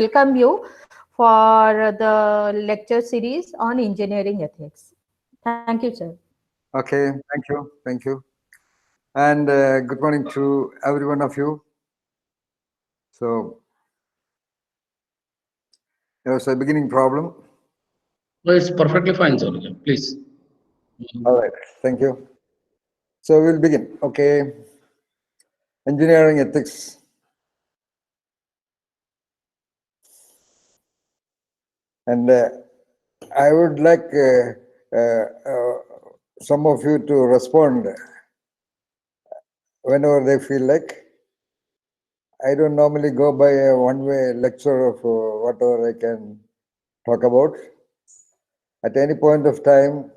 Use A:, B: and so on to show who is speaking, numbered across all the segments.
A: welcome you for the lecture series on engineering ethics. Thank you, sir.
B: Okay, thank you, thank you. And good morning to every one of you. So, there was a beginning problem.
C: No, it's perfectly fine, sir. Yeah, please.
B: All right, thank you. So, we'll begin. Okay, engineering ethics. And I would like some of you to respond whenever they feel like. I don't normally go by a one-way lecture of whatever I can talk about. At any point of time,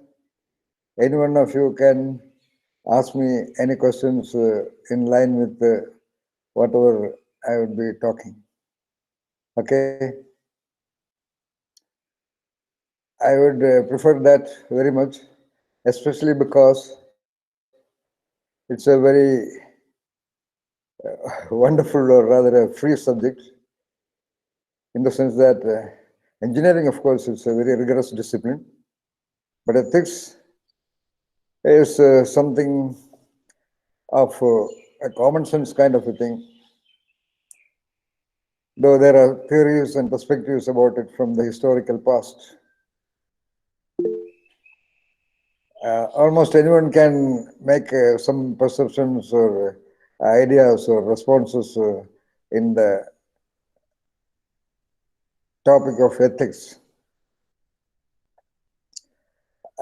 B: any one of you can ask me any questions in line with whatever I would be talking. Okay? I would prefer that very much, especially because it's a very wonderful or rather a free subject in the sense that engineering, of course, is a very rigorous discipline, but ethics is something of a common sense kind of a thing, though there are theories and perspectives about it from the historical past. Almost anyone can make some perceptions or ideas or responses in the topic of ethics.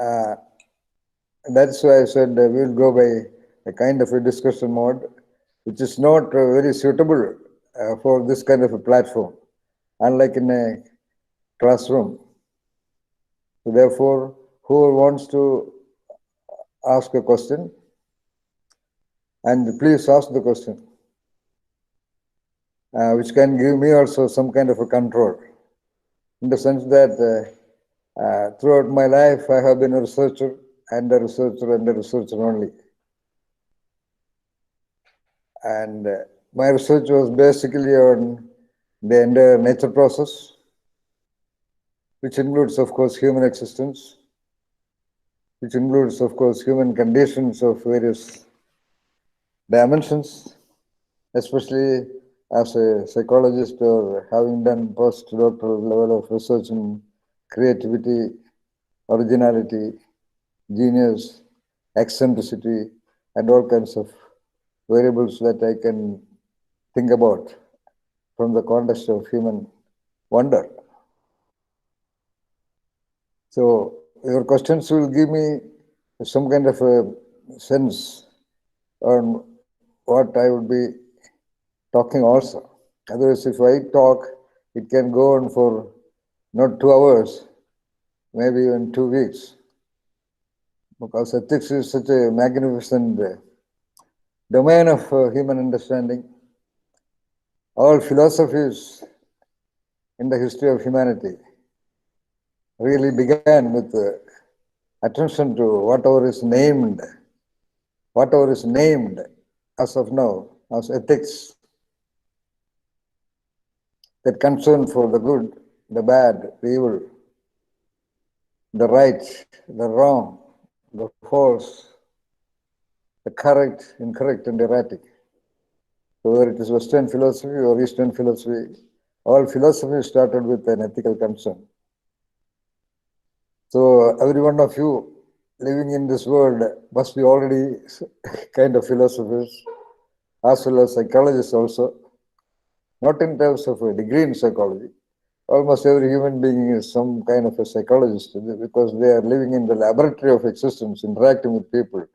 B: Uh, that's why I said we'll go by a kind of a discussion mode, which is not very suitable for this kind of a platform, unlike in a classroom. So therefore, who wants to ask a question? And please ask the question, which can give me also some kind of a control, in the sense that throughout my life I have been a researcher and a researcher and a researcher only. And my research was basically on the entire nature process, which includes, of course, human existence, which includes, of course, human conditions of various dimensions, especially as a psychologist or having done postdoctoral level of research in creativity, originality, genius, eccentricity, and all kinds of variables that I can think about from the context of human wonder. So your questions will give me some kind of a sense on what I would be talking also. Otherwise, if I talk, it can go on for not 2 hours, maybe even 2 weeks, because ethics is such a magnificent domain of human understanding. All philosophies in the history of humanity really began with attention to whatever is named as of now as ethics, that concern for the good, the bad, the evil, the right, the wrong, the false, the correct, incorrect, and erratic. So whether it is Western philosophy or Eastern philosophy, all philosophy started with an ethical concern. So every one of you living in this world must be already kind of philosophers as well as psychologists also, not in terms of a degree in psychology. Almost every human being is some kind of a psychologist because they are living in the laboratory of existence, interacting with people,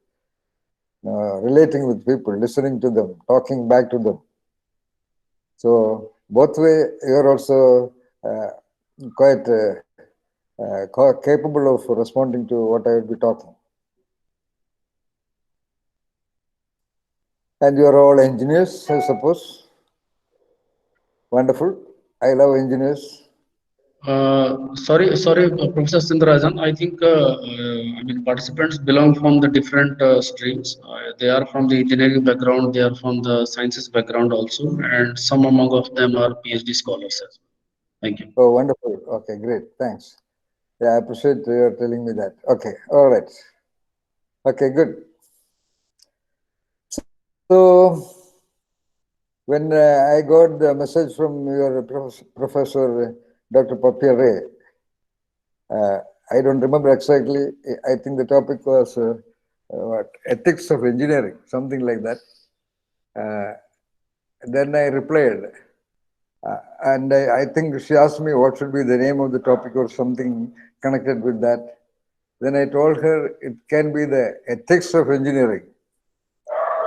B: relating with people, listening to them, talking back to them. So both way, you are also quite capable of responding to what I will be talking. And you are all engineers, I suppose. Wonderful. I love engineers.
C: Sorry, Professor Sindarajan. I think I mean participants belong from the different streams. They are from the engineering background. They are from the sciences background also, and some among of them are PhD scholars as well. Thank you.
B: Oh, wonderful. Okay, great. Thanks. Yeah, I appreciate your telling me that. Okay, all right. Okay, good. So, when I got the message from your professor, Dr. Papia Ray, uh, I don't remember exactly. I think the topic was what, ethics of engineering, something like that. Uh, then I replied, and I think she asked me what should be the name of the topic or something connected with that. Then I told her it can be the ethics of engineering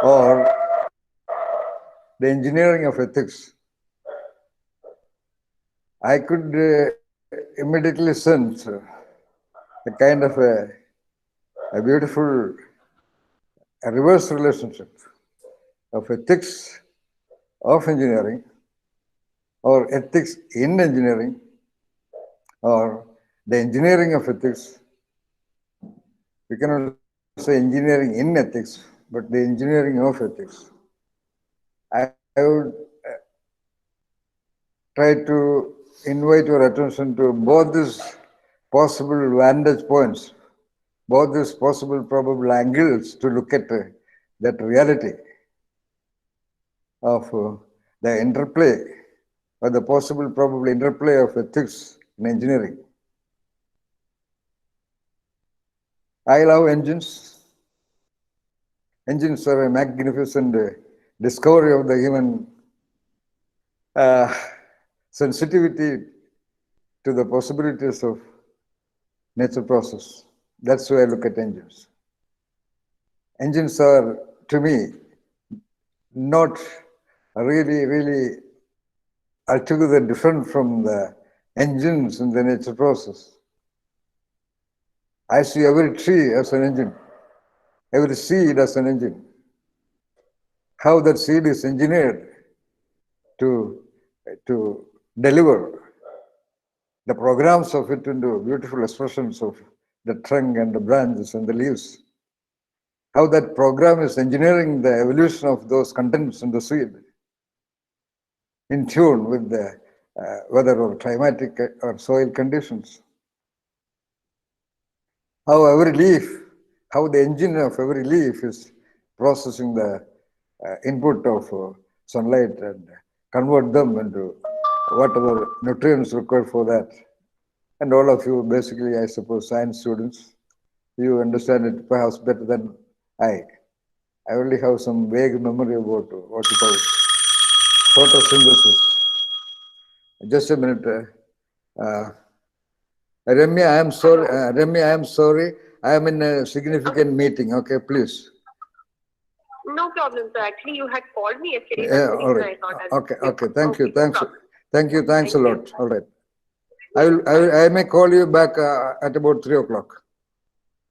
B: or the engineering of ethics. I could immediately sense a kind of a beautiful a reverse relationship of ethics of engineering or ethics in engineering or the engineering of ethics. We cannot say engineering in ethics, but the engineering of ethics. I would try to invite your attention to both these possible vantage points, both these possible probable angles to look at that reality of the interplay or the possible probable interplay of ethics in engineering. I love engines. Engines are a magnificent discovery of the human uh, sensitivity to the possibilities of nature process. That's why I look at engines. Engines are, to me, not really altogether different from the engines in the nature process. I see every tree as an engine, every seed as an engine. How that seed is engineered to, to deliver the programs of it into beautiful expressions of the trunk and the branches and the leaves. How that program is engineering the evolution of those contents in the seed in tune with the weather or climatic or soil conditions. How every leaf, how the engine of every leaf is processing the input of sunlight and convert them into whatever nutrients required for that. And all of you, basically, I suppose, science students, you understand it perhaps better than I. I only have some vague memory about what you call photosynthesis. Just a minute. Remy, I am sorry. Remy, I am sorry. I am in a significant meeting. Okay, please.
D: No problem, sir. Actually, you had called me yesterday.
B: Yeah,
D: That's the
B: all
D: reason
B: right.
D: I thought I'll
B: Okay,
D: pick
B: okay.
D: up.
B: Thank you.
D: Okay, no
B: Thanks.
D: problem.
B: Thank you. Thanks a
D: Thank you.
B: lot. All right. I may call you back at about 3 o'clock.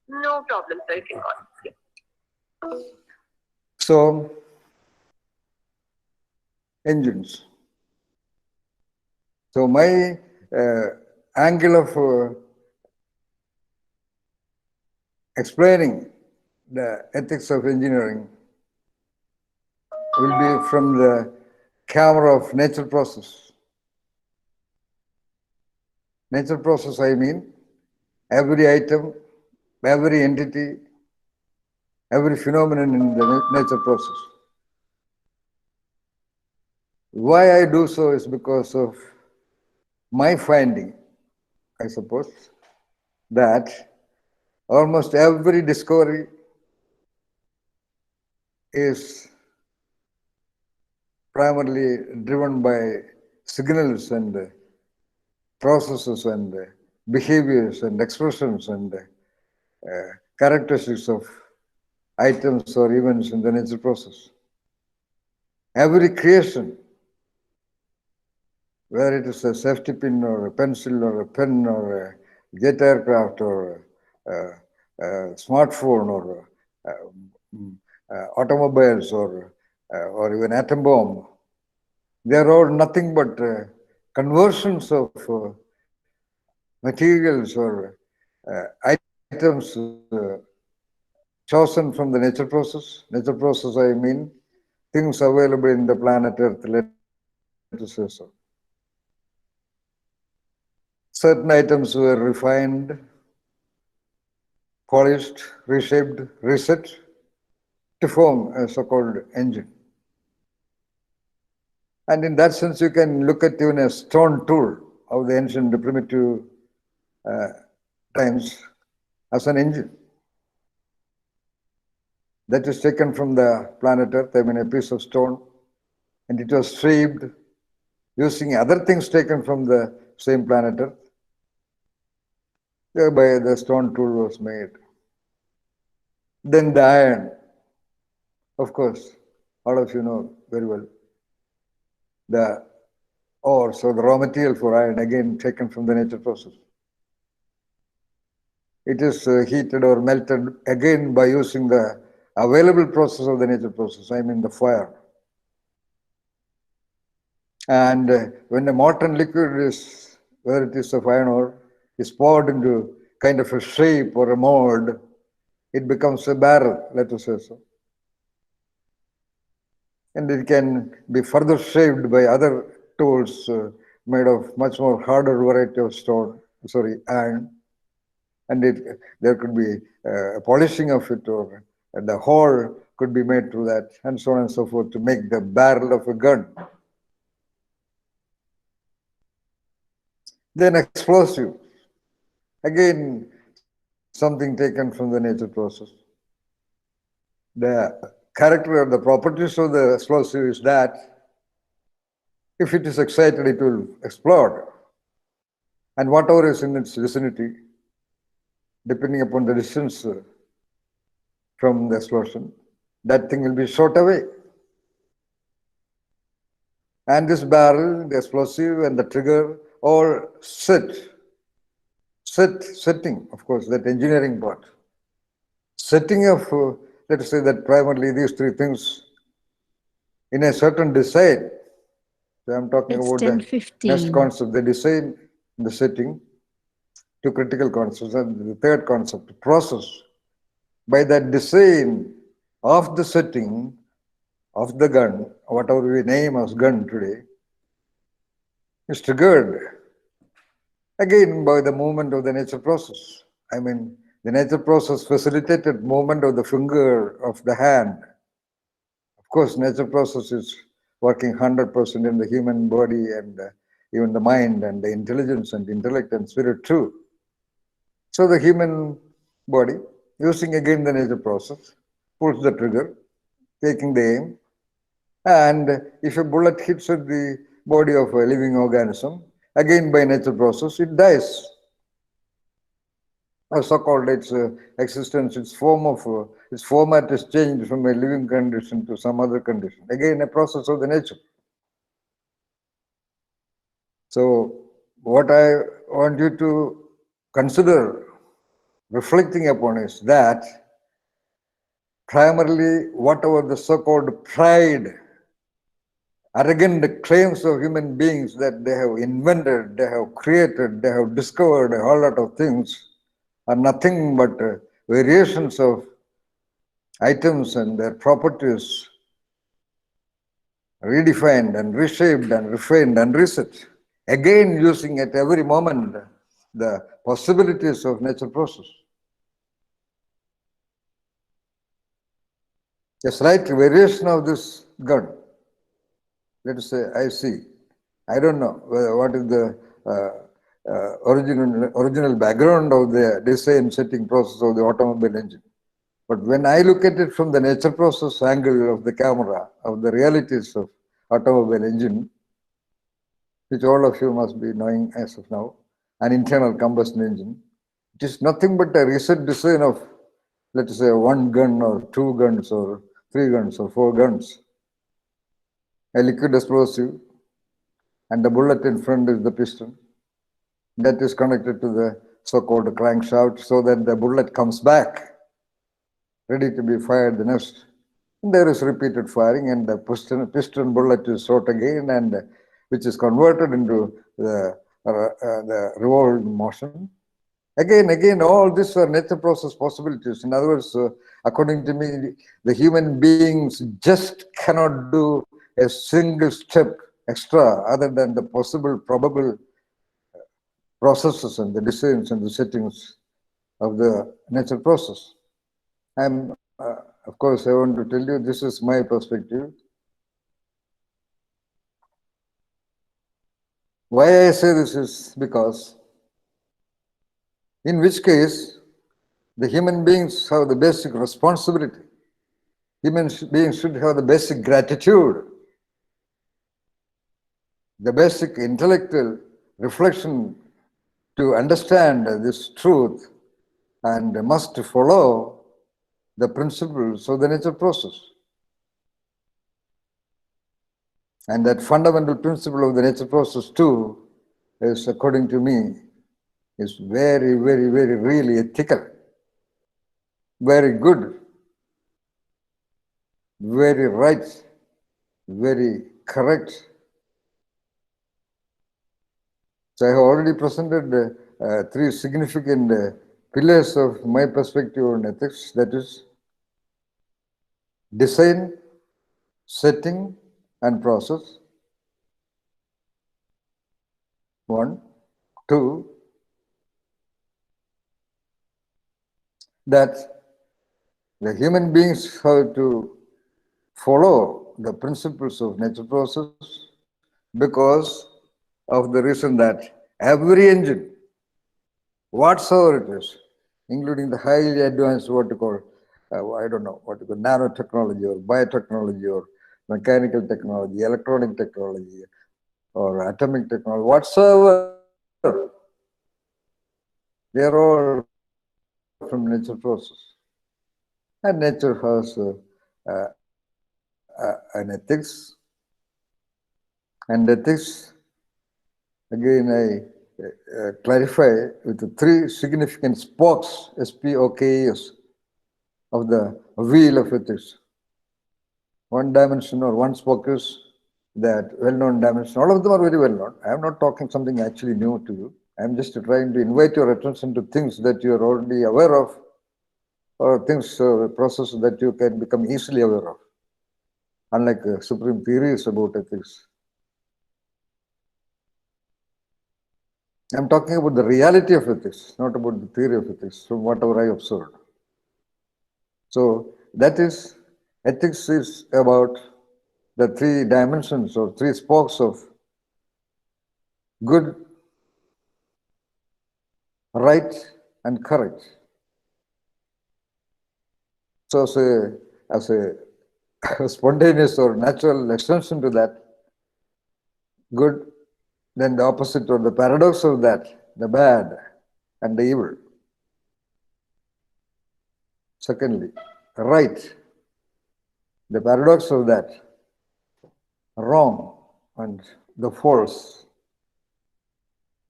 D: No problem, sir. You can call. Yeah.
B: So, engines. So my angle of explaining the ethics of engineering will be from the camera of nature process. Nature process, I mean, every item, every entity, every phenomenon in the nature process. Why I do so is because of my finding, I suppose, that almost every discovery is primarily driven by signals and processes and behaviors and expressions and characteristics of items or events in the nature process. Every creation, whether it is a safety pin or a pencil or a pen or a jet aircraft or a smartphone or automobiles or even atom bomb, they are all nothing but conversions of materials or items chosen from the nature process. Nature process, I mean, things available in the planet Earth, let us say so. certain items were refined, polished, reshaped, reset to form a so-called engine. And in that sense, you can look at even a stone tool of the ancient, the primitive times as an engine. That is taken from the planet Earth, I mean a piece of stone, and it was shaped using other things taken from the same planet Earth. Thereby the stone tool was made. Then the iron, of course, all of you know very well. The ore, so the raw material for iron, again taken from the nature process. It is heated or melted again by using the available process of the nature process, I mean the fire. And when the molten liquid is, where it is of iron ore, is poured into kind of a shape or a mold, it becomes a barrel, let us say so. And it can be further shaped by other tools made of much more harder variety of stone, iron. And there could be a polishing of it, or the hole could be made through that, and so on and so forth, to make the barrel of a gun. Then explosive, again something taken from the nature process. The character or the properties of the explosive is that if it is excited, it will explode, and whatever is in its vicinity, depending upon the distance from the explosion, that thing will be shot away. And this barrel, the explosive, and the trigger all setting, of course, that engineering part. Setting of, let us say that primarily these three things in a certain design. So I'm talking
E: It's
B: about the next
E: 10:15.
B: concept, the design, the setting, two critical concepts, and the third concept, process. By that design of the setting of the gun, whatever we name as gun today, is triggered again by the movement of the nature process. I mean, the nature process facilitated movement of the finger of the hand. Of course, nature process is working 100% in the human body and even the mind and the intelligence and intellect and spirit too. So the human body, using again the nature process, pulls the trigger, taking the aim, and if a bullet hits at the body of a living organism, again by nature process, it dies. Or so-called its existence, its its format is changed from a living condition to some other condition. Again, a process of the nature. So, what I want you to consider reflecting upon is that primarily whatever the so-called pride, arrogant claims of human beings that they have invented, they have created, they have discovered a whole lot of things, are nothing but variations of items and their properties redefined and reshaped and refined and reset. Again, using at every moment the possibilities of nature process. A slight variation of this gun, let us say I see. I don't know what is the original background of the design setting process of the automobile engine. But when I look at it from the nature process angle of the camera, of the realities of automobile engine, which all of you must be knowing as of now, an internal combustion engine, it is nothing but a recent design of, let us say, one gun or two guns or three guns or four guns, a liquid explosive, and the bullet in front is the piston. That is connected to the so-called crankshaft so that the bullet comes back, ready to be fired the next. And there is repeated firing, and the piston bullet is shot again, and which is converted into the revolving motion. Again, all these are nature process possibilities. In other words, according to me, the human beings just cannot do a single step extra other than the possible, probable processes and the designs and the settings of the natural process. Of course, I want to tell you this is my perspective. Why I say this is because, in which case, the human beings have the basic responsibility. Human beings should have the basic gratitude, the basic intellectual reflection to understand this truth and must follow the principles of the nature process. And that fundamental principle of the nature process too is, according to me, is very, very, very really ethical, very good, very right, very correct. So I have already presented three significant pillars of my perspective on ethics, that is design, setting, and process. One. Two, that the human beings have to follow the principles of nature process because of the reason that every engine, whatsoever it is, including the highly advanced what you call, I don't know, what you call nanotechnology or biotechnology or mechanical technology, electronic technology, or atomic technology, whatsoever, they are all from nature process. And nature has an ethics, and ethics, again, I clarify with the three significant spokes, SPOKES, of the wheel of ethics. One dimension or one spoke is that well-known dimension. All of them are very well-known. I am not talking something actually new to you. I am just trying to invite your attention to things that you are already aware of, or things, processes that you can become easily aware of, unlike supreme theories about ethics. I'm talking about the reality of ethics, not about the theory of ethics, from whatever I observed. So that is, ethics is about the three dimensions or three spokes of good, right, and correct. So as a spontaneous or natural extension to that, good, then the opposite or the paradox of that, the bad and the evil. Secondly, right, the paradox of that, wrong and the false.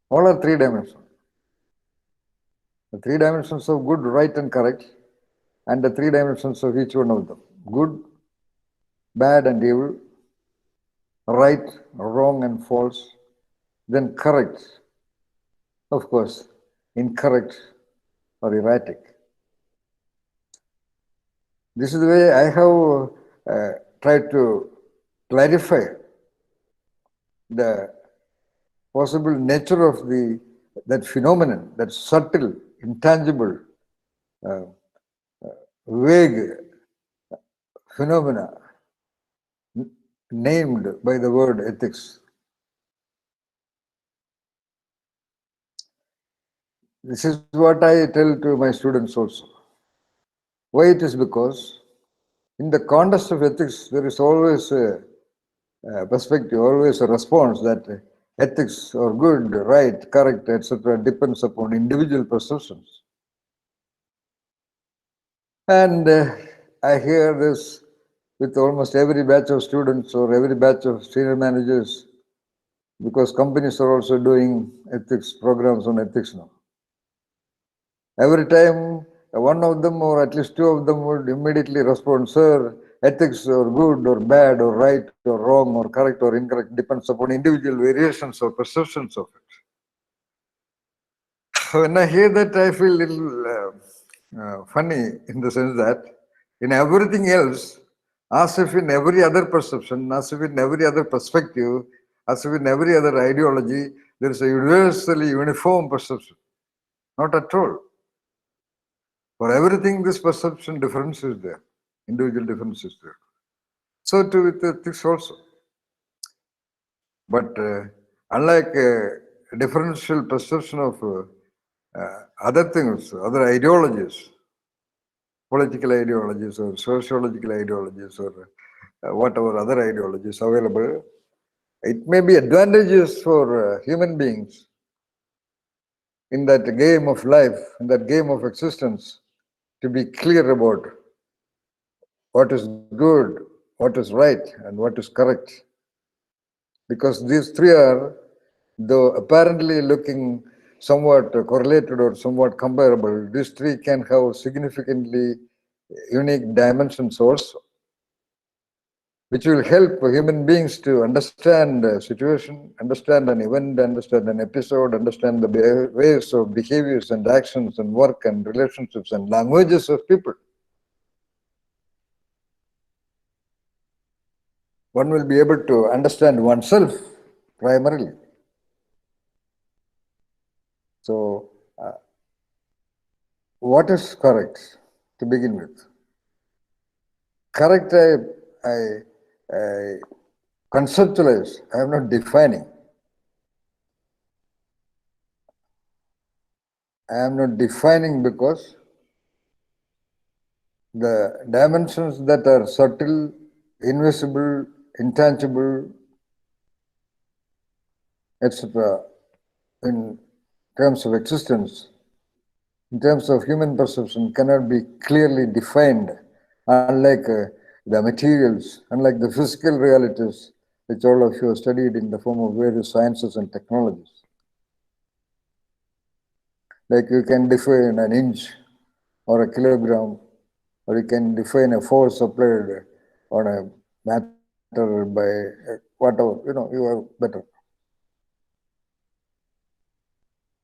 B: All are three dimensions. The three dimensions of good, right, and correct, and the three dimensions of each one of them. Good, bad, and evil, right, wrong, and false, then correct, of course, incorrect or erratic. This is the way I have tried to clarify the possible nature of that phenomenon, that subtle, intangible, vague phenomena named by the word ethics. This is what I tell to my students also. Why it is because in the context of ethics, there is always a perspective, always a response that ethics or good, right, correct, etc. depends upon individual perceptions. And I hear this with almost every batch of students or every batch of senior managers, because companies are also doing ethics programs on ethics now. Every time one of them or at least two of them would immediately respond, sir, ethics or good or bad or right or wrong or correct or incorrect depends upon individual variations or perceptions of it. When I hear that, I feel a little funny in the sense that in everything else, as if in every other perception, as if in every other perspective, as if in every other ideology, there is a universally uniform perception. Not at all. For everything, this perception difference is there. Individual difference is there. So too with ethics also. But unlike differential perception of other things, other ideologies, political ideologies or sociological ideologies or whatever other ideologies available, it may be advantageous for human beings in that game of life, in that game of existence, to be clear about what is good, what is right, and what is correct. Because these three are, though apparently looking somewhat correlated or somewhat comparable, these three can have significantly unique dimensions also, which will help human beings to understand a situation, understand an event, understand an episode, understand the ways of behaviors and actions and work and relationships and languages of people. One will be able to understand oneself primarily. So, what is correct to begin with? Correct, I conceptualize, I am not defining. I am not defining because the dimensions that are subtle, invisible, intangible, etc., in terms of existence, in terms of human perception, cannot be clearly defined, unlike the materials, unlike the physical realities, which all of you have studied in the form of various sciences and technologies. Like you can define an inch or a kilogram, or you can define a force applied on a matter by whatever, you are better.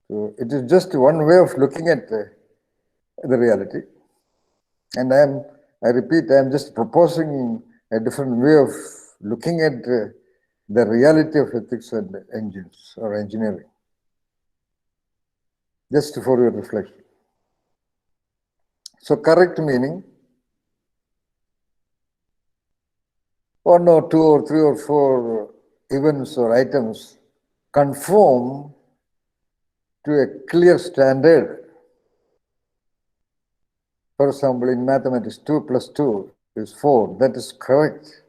B: So it is just one way of looking at the reality. And I repeat, I am just proposing a different way of looking at the reality of ethics and engines or engineering. Just for your reflection. So correct meaning one or two or three or four events or items conform to a clear standard. For example, in mathematics, 2 plus 2 is 4. That is correct.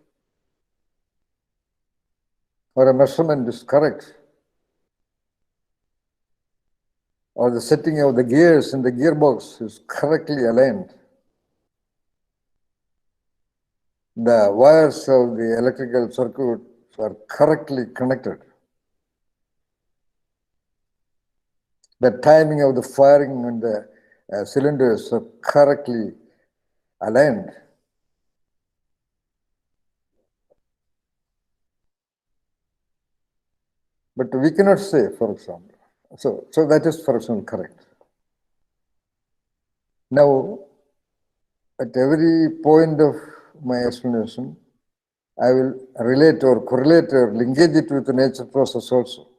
B: Or a measurement is correct. Or the setting of the gears in the gearbox is correctly aligned. The wires of the electrical circuit are correctly connected. The timing of the firing and the cylinders are correctly aligned. But we cannot say, for example. So that is, for example, correct. Now, at every point of my explanation, I will relate or correlate or linkage it with the nature process also.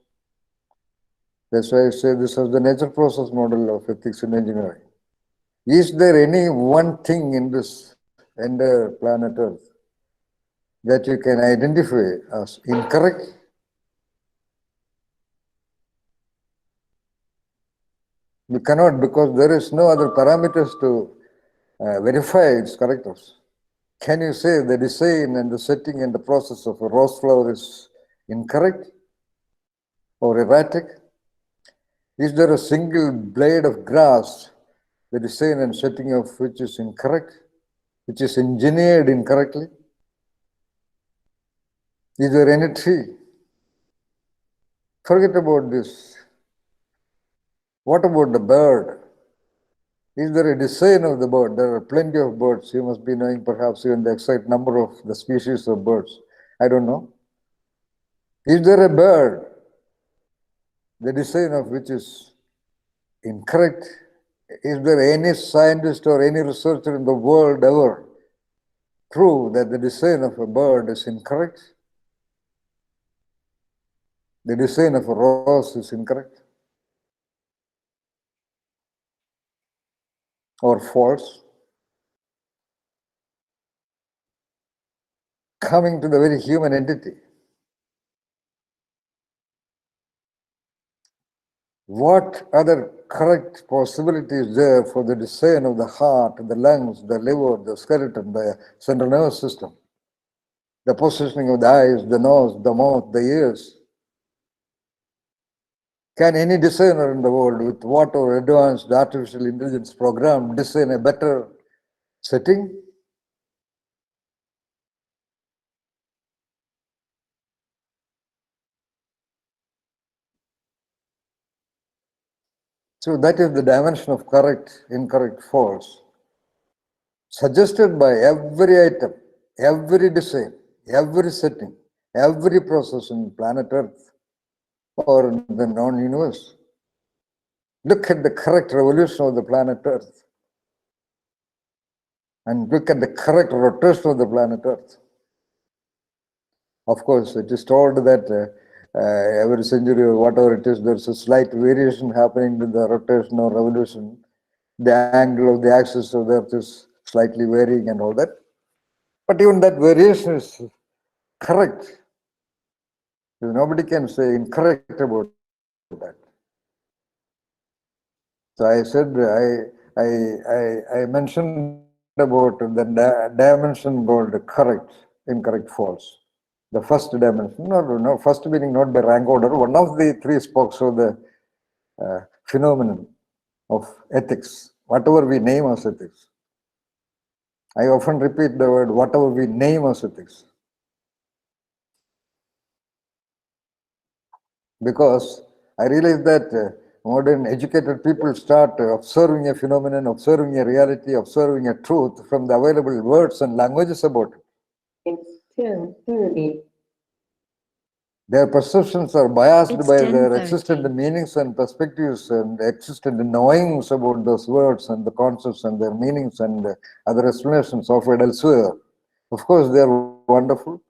B: That's why I say this is the nature process model of ethics in engineering. Is there any one thing in this entire planet Earth that you can identify as incorrect? You cannot, because there is no other parameters to verify its correctness. Can you say the design and the setting and the process of a rose flower is incorrect or erratic? Is there a single blade of grass, the design and setting of which is incorrect, which is engineered incorrectly? Is there any tree? Forget about this. What about the bird? Is there a design of the bird? There are plenty of birds. You must be knowing perhaps even the exact number of the species of birds. I don't know. Is there a bird, the design of which is incorrect? Is there any scientist or any researcher in the world ever prove that the design of a bird is incorrect? the design of a rose is incorrect or false. Coming to the very human entity, what other correct possibility is there for the design of the heart, the lungs, the liver, the skeleton, the central nervous system, the positioning of the eyes, the nose, the mouth, the ears? Can any designer in the world with whatever advanced artificial intelligence program design a better setting? So that is the dimension of correct, incorrect, false, suggested by every item, every design, every setting, every process in planet Earth or in the non-universe. Look at the correct revolution of the planet Earth and look at the correct rotation of the planet Earth. Of course, it is told that every century or whatever it is, there's a slight variation happening in the rotation or revolution. The angle of the axis of the Earth is slightly varying and all that. But even that variation is correct. Nobody can say incorrect about that. So I said, I mentioned about the dimension called correct, incorrect, false. The first dimension, no, first meaning not by rank order, one of the three spokes of the phenomenon of ethics, whatever we name as ethics. I often repeat the word, whatever we name as ethics. Because I realize that modern educated people start observing a phenomenon, observing a reality, observing a truth from the available words and languages about it.
E: It's 10:30.
B: Their perceptions are biased
F: It's
B: by their
F: 10:30.
B: existent meanings and perspectives and existent knowings about those words and the concepts and their meanings and other explanations offered elsewhere. Of course, they are wonderful.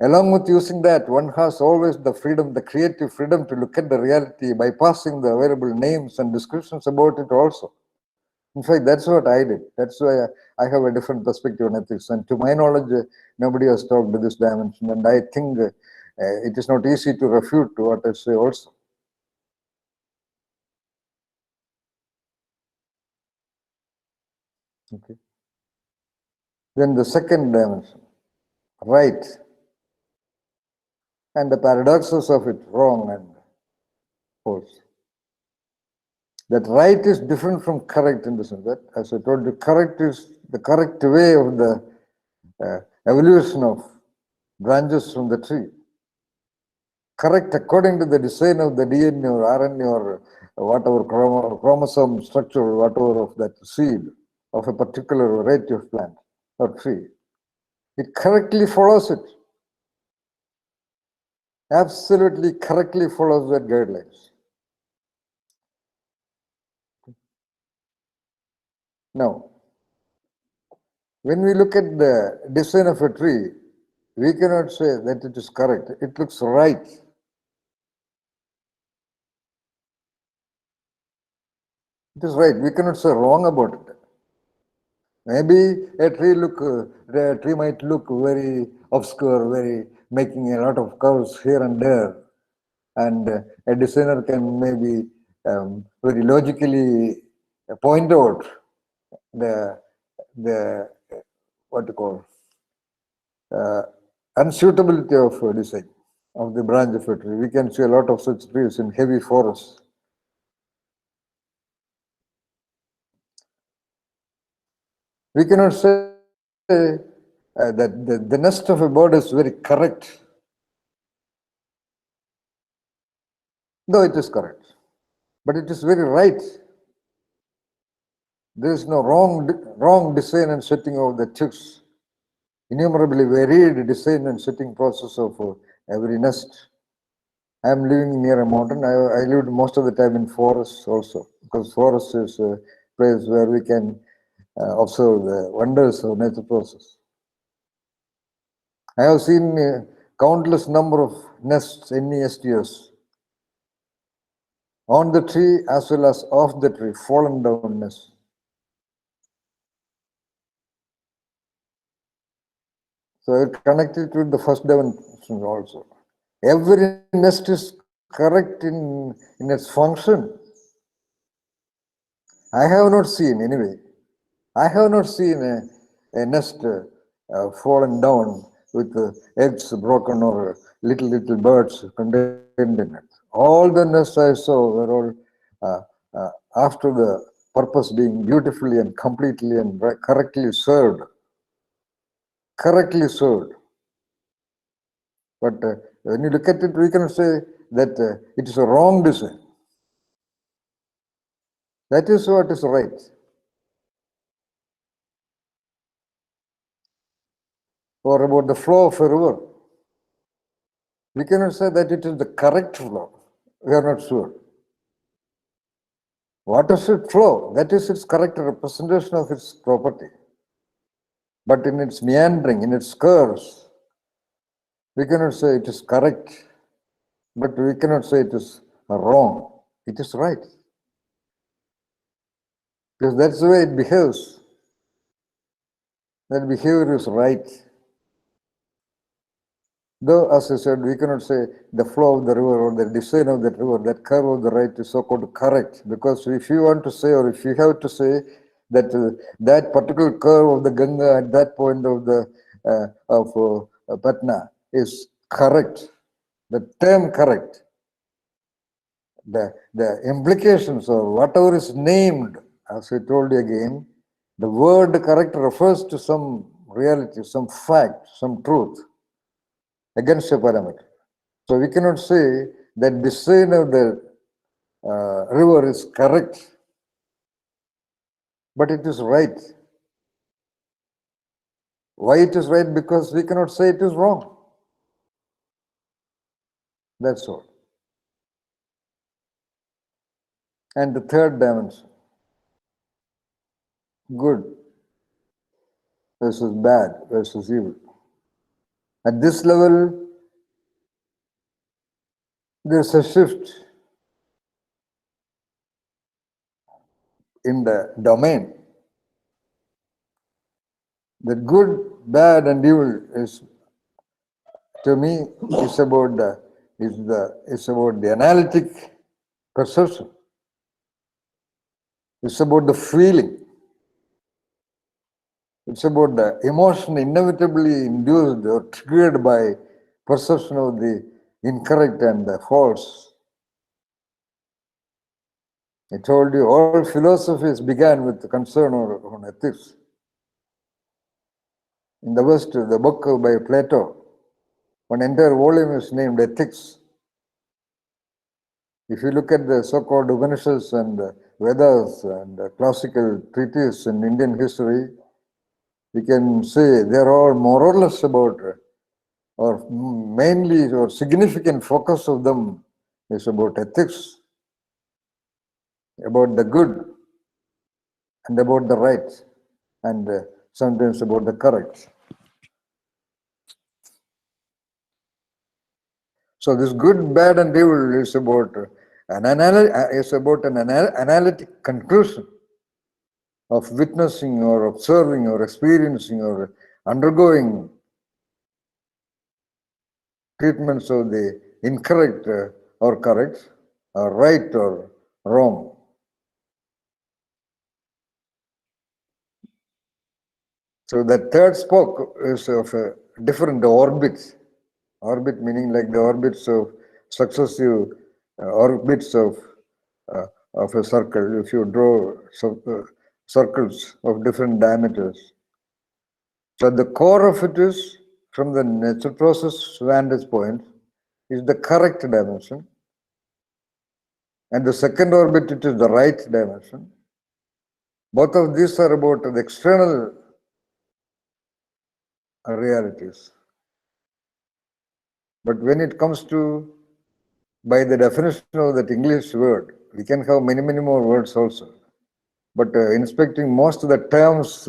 B: Along with using that, one has always the freedom, the creative freedom to look at the reality, bypassing the available names and descriptions about it also. In fact, that's what I did. That's why I have a different perspective on ethics. And to my knowledge, nobody has talked to this dimension. And I think it is not easy to refute what I say also. Okay. Then the second dimension, right, and the paradoxes of it, wrong and false. That right is different from correct in the sense that, as I told you, correct is the correct way of the evolution of branches from the tree. Correct according to the design of the DNA or RNA or whatever chromosome structure, whatever of that seed of a particular variety of plant or tree. It correctly follows it. Absolutely correctly follows that guidelines. Now, when we look at the design of a tree, we cannot say that it is correct. It looks right. It is right. We cannot say wrong about it. Maybe a tree might look very obscure, very making a lot of curves here and there, and a designer can maybe very logically point out the what to call unsuitability of design of the branch of a tree. We can see a lot of such trees in heavy forests. We cannot say that the nest of a bird is very correct, though it is correct, but it is very right. There is no wrong design and setting of the chicks. Innumerably varied design and setting process of every nest. I am living near a mountain. I lived most of the time in forests also, because forest is a place where we can observe the wonders of nature process. I have seen countless number of nests, NESTs, on the tree as well as off the tree, fallen down nests. So it connected with the first dimension also. Every nest is correct in its function. I have not seen, anyway, I have not seen a nest fallen down with eggs broken or little birds contained in it. All the nests I saw were all after the purpose being beautifully and completely and correctly served. Correctly served. But when you look at it, we can say that it is a wrong design. That is what is right. Or about the flow of a river. We cannot say that it is the correct flow. We are not sure. What does it flow? That is its correct representation of its property. But in its meandering, in its curves, we cannot say it is correct, but we cannot say it is wrong. It is right. Because that's the way it behaves. That behavior is right. Though, as I said, we cannot say the flow of the river or the design of that river, that curve of the right is so-called correct. Because if you want to say, or if you have to say that that particular curve of the Ganga at that point of the Patna is correct, the term correct, the implications or whatever is named, as I told you again, the word correct refers to some reality, some fact, some truth against a parameter. So we cannot say that design of the river is correct, but it is right. Why it is right? Because we cannot say it is wrong. That's all. And the third dimension, good versus bad versus evil. At this level, there's a shift in the domain. The good, bad, and evil is, to me, is about the analytic perception. It's about the feeling. It's about the emotion inevitably induced or triggered by perception of the incorrect and the false. I told you all philosophies began with the concern on ethics. In the West, the book by Plato, one entire volume is named Ethics. If you look at the so-called Upanishads and Vedas and classical treatises in Indian history, we can say they're all more or less about, or mainly or significant focus of them is about ethics, about the good and about the right, and sometimes about the correct. So this good, bad, and evil is about an analytic conclusion of witnessing or observing or experiencing or undergoing treatments of the incorrect or correct, or right or wrong. So the third spoke is of a different orbit. Orbit meaning like the orbits of successive orbits of a circle. If you draw circles of different diameters. So the core of it is, from the natural process vantage point, is the correct dimension. And the second orbit, it is the right dimension. Both of these are about the external realities. But when it comes to, by the definition of that English word, we can have many more words also. But inspecting most of the terms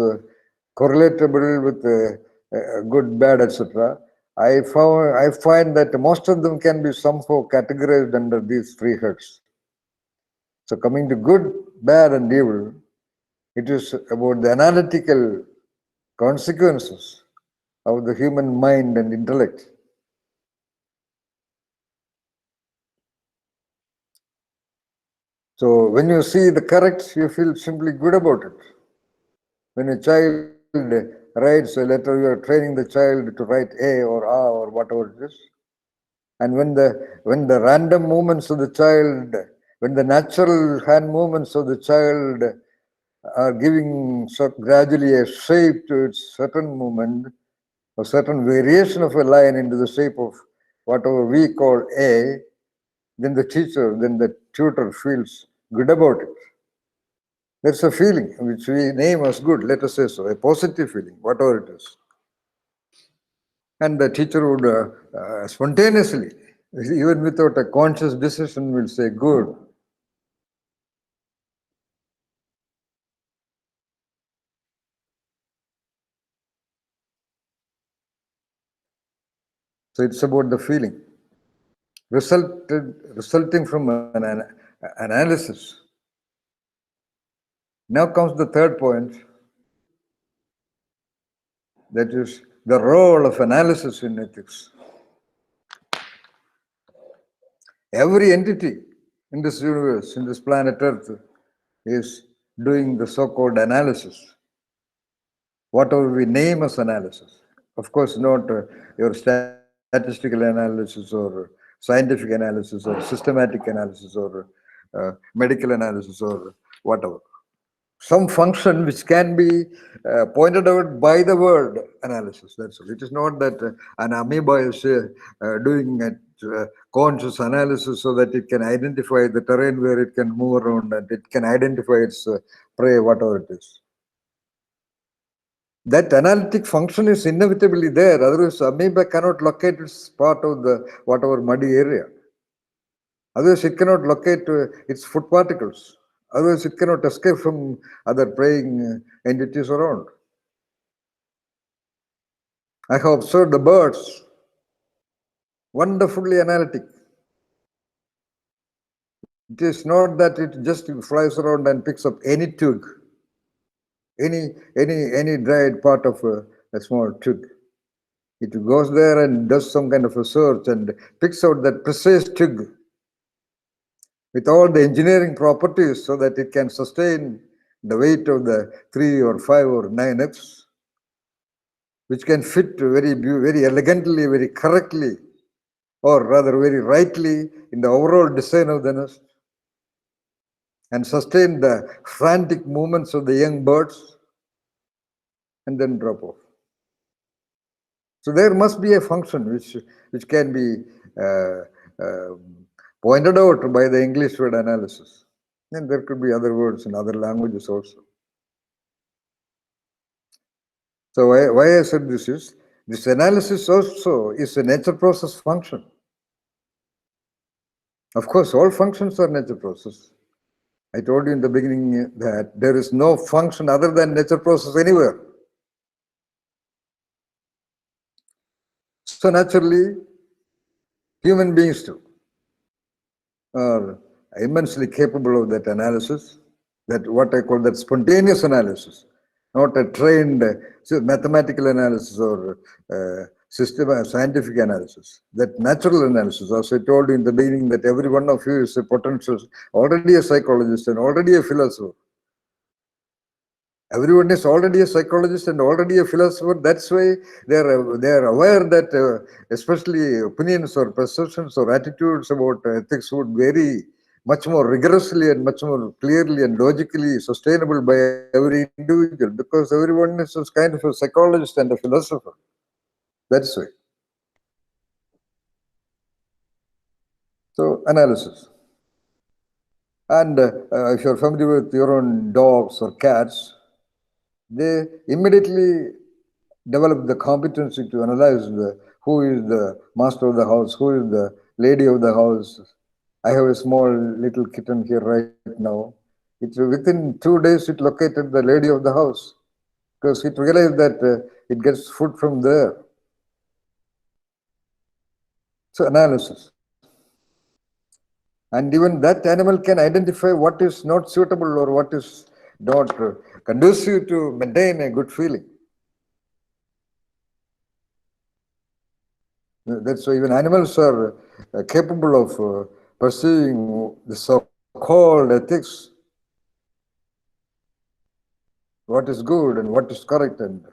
B: correlatable with good, bad, etc., I find that most of them can be somehow categorized under these three heads. So coming to good, bad, and evil, it is about the analytical consequences of the human mind and intellect. So when you see the correct, you feel simply good about it. When a child writes a letter, you are training the child to write A or A or whatever it is. And when the random movements of the child, when the natural hand movements of the child are giving gradually a shape to its certain movement, a certain variation of a line into the shape of whatever we call A, then the teacher, then the tutor feels good about it. There's a feeling which we name as good, let us say so, a positive feeling, whatever it is. And the teacher would spontaneously, even without a conscious decision, will say good. So it's about the feeling resulting from an analysis. Now comes the third point, that is the role of analysis in ethics. Every entity in this universe, in this planet Earth, is doing the so-called analysis, whatever we name as analysis. Of course, not your statistical analysis or scientific analysis or systematic analysis or medical analysis or whatever. Some function which can be pointed out by the word analysis. That's all. It is not that an amoeba is doing a conscious analysis so that it can identify the terrain where it can move around and it can identify its prey, whatever it is. That analytic function is inevitably there. Otherwise, amoeba cannot locate its part of the whatever muddy area. Otherwise, it cannot locate its food particles. Otherwise, it cannot escape from other preying entities around. I have observed the birds, wonderfully analytic. It is not that it just flies around and picks up any twig, any dried part of a small twig. It goes there and does some kind of a search and picks out that precise twig with all the engineering properties so that it can sustain the weight of the 3 or 5 or 9 eggs, which can fit very elegantly, very correctly, or rather very rightly in the overall design of the nest, and sustain the frantic movements of the young birds, and then drop off. So there must be a function which can be pointed out by the English word analysis. And there could be other words in other languages also. So why I said this is, this analysis also is a nature process function. Of course, all functions are nature process. I told you in the beginning that there is no function other than nature process anywhere. So naturally, human beings too are immensely capable of that analysis, that what I call that spontaneous analysis, not a trained mathematical analysis or scientific analysis, that natural analysis. As I told you in the beginning, that every one of you is a potential, already a psychologist and already a philosopher. Everyone is already a psychologist and already a philosopher. That's why they are aware that especially opinions or perceptions or attitudes about ethics would vary much more rigorously and much more clearly and logically sustainable by every individual, because everyone is kind of a psychologist and a philosopher. That's why. So analysis. And if you're familiar with your own dogs or cats, they immediately develop the competency to analyze who is the master of the house, who is the lady of the house. I have a small little kitten here right now. Within 2 days, it located the lady of the house because it realized that it gets food from there. So analysis. And even that animal can identify what is not suitable or what is not conducive to maintain a good feeling. That's why even animals are capable of pursuing the so-called ethics, what is good and what is correct and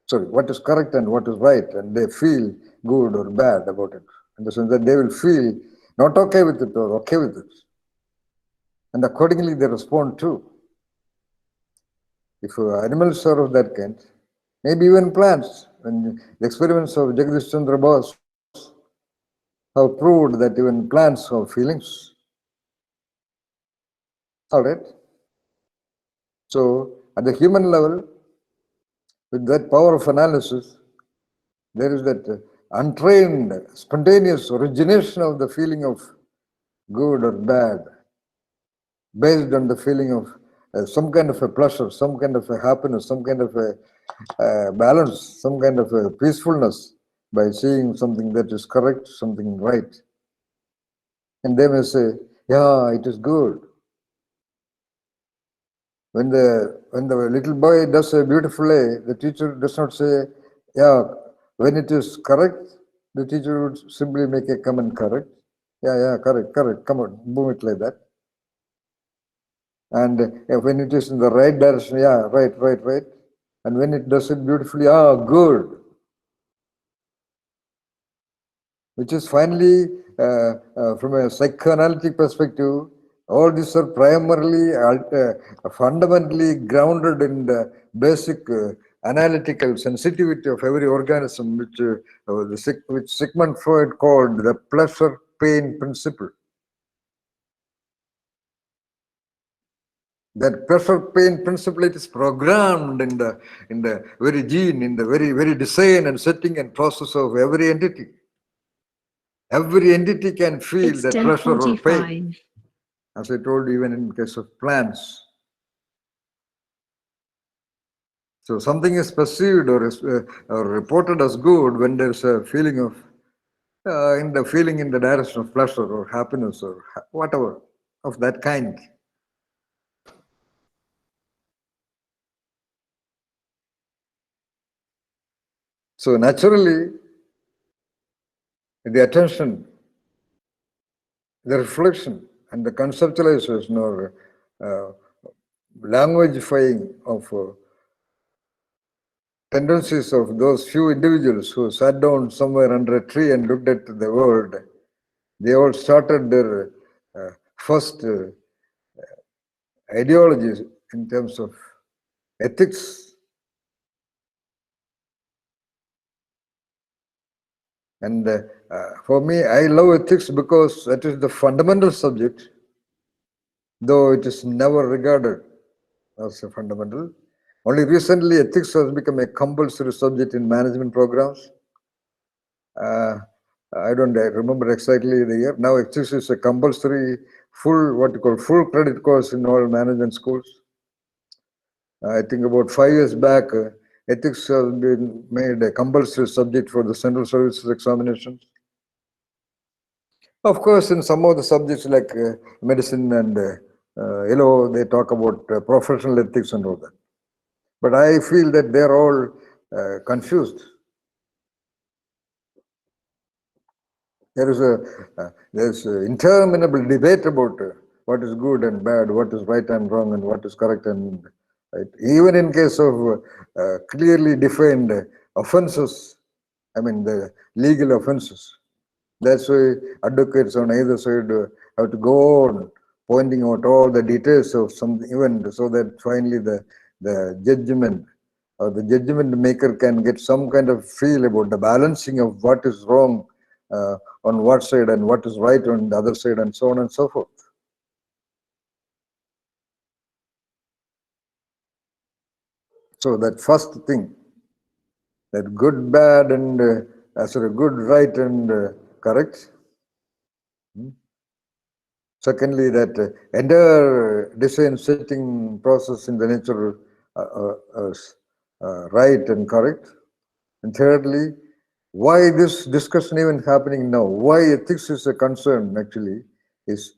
B: what is correct and what is right, and they feel good or bad about it, in the sense that they will feel not okay with it or okay with it, and accordingly they respond too. If animals are of that kind, maybe even plants, and the experiments of Jagadish Chandra Bose have proved that even plants have feelings. All right. So at the human level, with that power of analysis, there is that untrained, spontaneous origination of the feeling of good or bad, based on the feeling of some kind of a pleasure, some kind of a happiness, some kind of a balance, some kind of a peacefulness by seeing something that is correct, something right. And they may say, yeah, it is good. When the little boy does a beautiful A, the teacher does not say, yeah, when it is correct, the teacher would simply make a comment, correct. Yeah, correct, come on, boom it like that. And when it is in the right direction, yeah, right. And when it does it beautifully, good. Which is finally, from a psychoanalytic perspective, all these are primarily, fundamentally grounded in the basic analytical sensitivity of every organism, which Sigmund Freud called the pleasure-pain principle. That pleasure-pain principle, it is programmed in the very gene, in the very design and setting and process of every entity. Every entity can feel
F: It's
B: that pleasure or
F: 10:45.
B: pain. As I told you, even in case of plants. So something is perceived or reported as good when there's a feeling of, in the direction of pleasure or happiness or whatever of that kind. So naturally, the attention, the reflection, and the conceptualization or languagifying of tendencies of those few individuals who sat down somewhere under a tree and looked at the world, they all started their first ideologies in terms of ethics. And for me, I love ethics because that is the fundamental subject, though it is never regarded as a fundamental. Only recently, ethics has become a compulsory subject in management programs. I don't remember exactly the year. Now, ethics is a compulsory full credit course in all management schools. I think about 5 years back, ethics has been made a compulsory subject for the central services examinations. Of course, in some of the subjects like medicine and they talk about professional ethics and all that. But I feel that they're all confused. There's interminable debate about what is good and bad, what is right and wrong, and what is correct and right. Even in case of clearly defined offenses, I mean the legal offenses. That's why advocates on either side have to go on pointing out all the details of some event, so that finally the judgment or the judgment maker can get some kind of feel about the balancing of what is wrong on what side and what is right on the other side, and so on and so forth. So that first thing, that good, bad, and good, right, and correct. Secondly, that entire design setting process in the nature right and correct. And thirdly, why this discussion even happening now, why ethics is a concern actually, is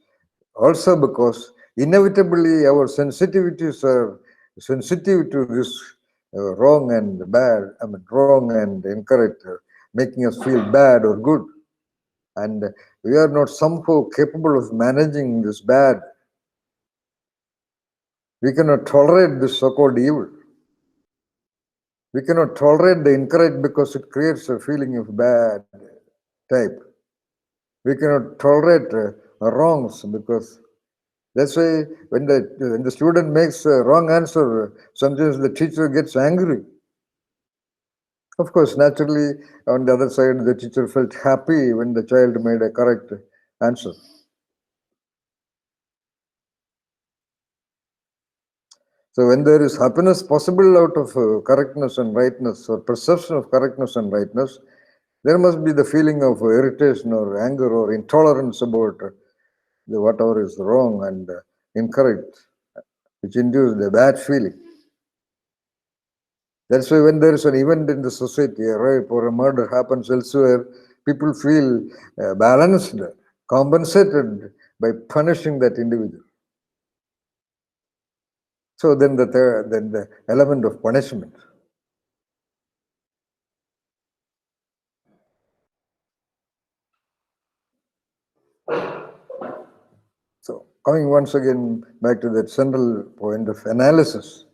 B: also because inevitably our sensitivities are sensitive to this wrong and bad, wrong and incorrect, making us feel bad or good. And we are not somehow capable of managing this bad. We cannot tolerate this so-called evil. We cannot tolerate the incorrect because it creates a feeling of bad type. We cannot tolerate wrongs because that's why when the student makes a wrong answer, sometimes the teacher gets angry. Of course, naturally, on the other side, the teacher felt happy when the child made a correct answer. So when there is happiness possible out of correctness and rightness, or perception of correctness and rightness, there must be the feeling of irritation or anger or intolerance about whatever is wrong and incorrect, which induces the bad feeling. That's why when there is an event in the society, a rape or a murder happens elsewhere, people feel balanced, compensated by punishing that individual. So then the element of punishment. So coming once again back to that central point of analysis.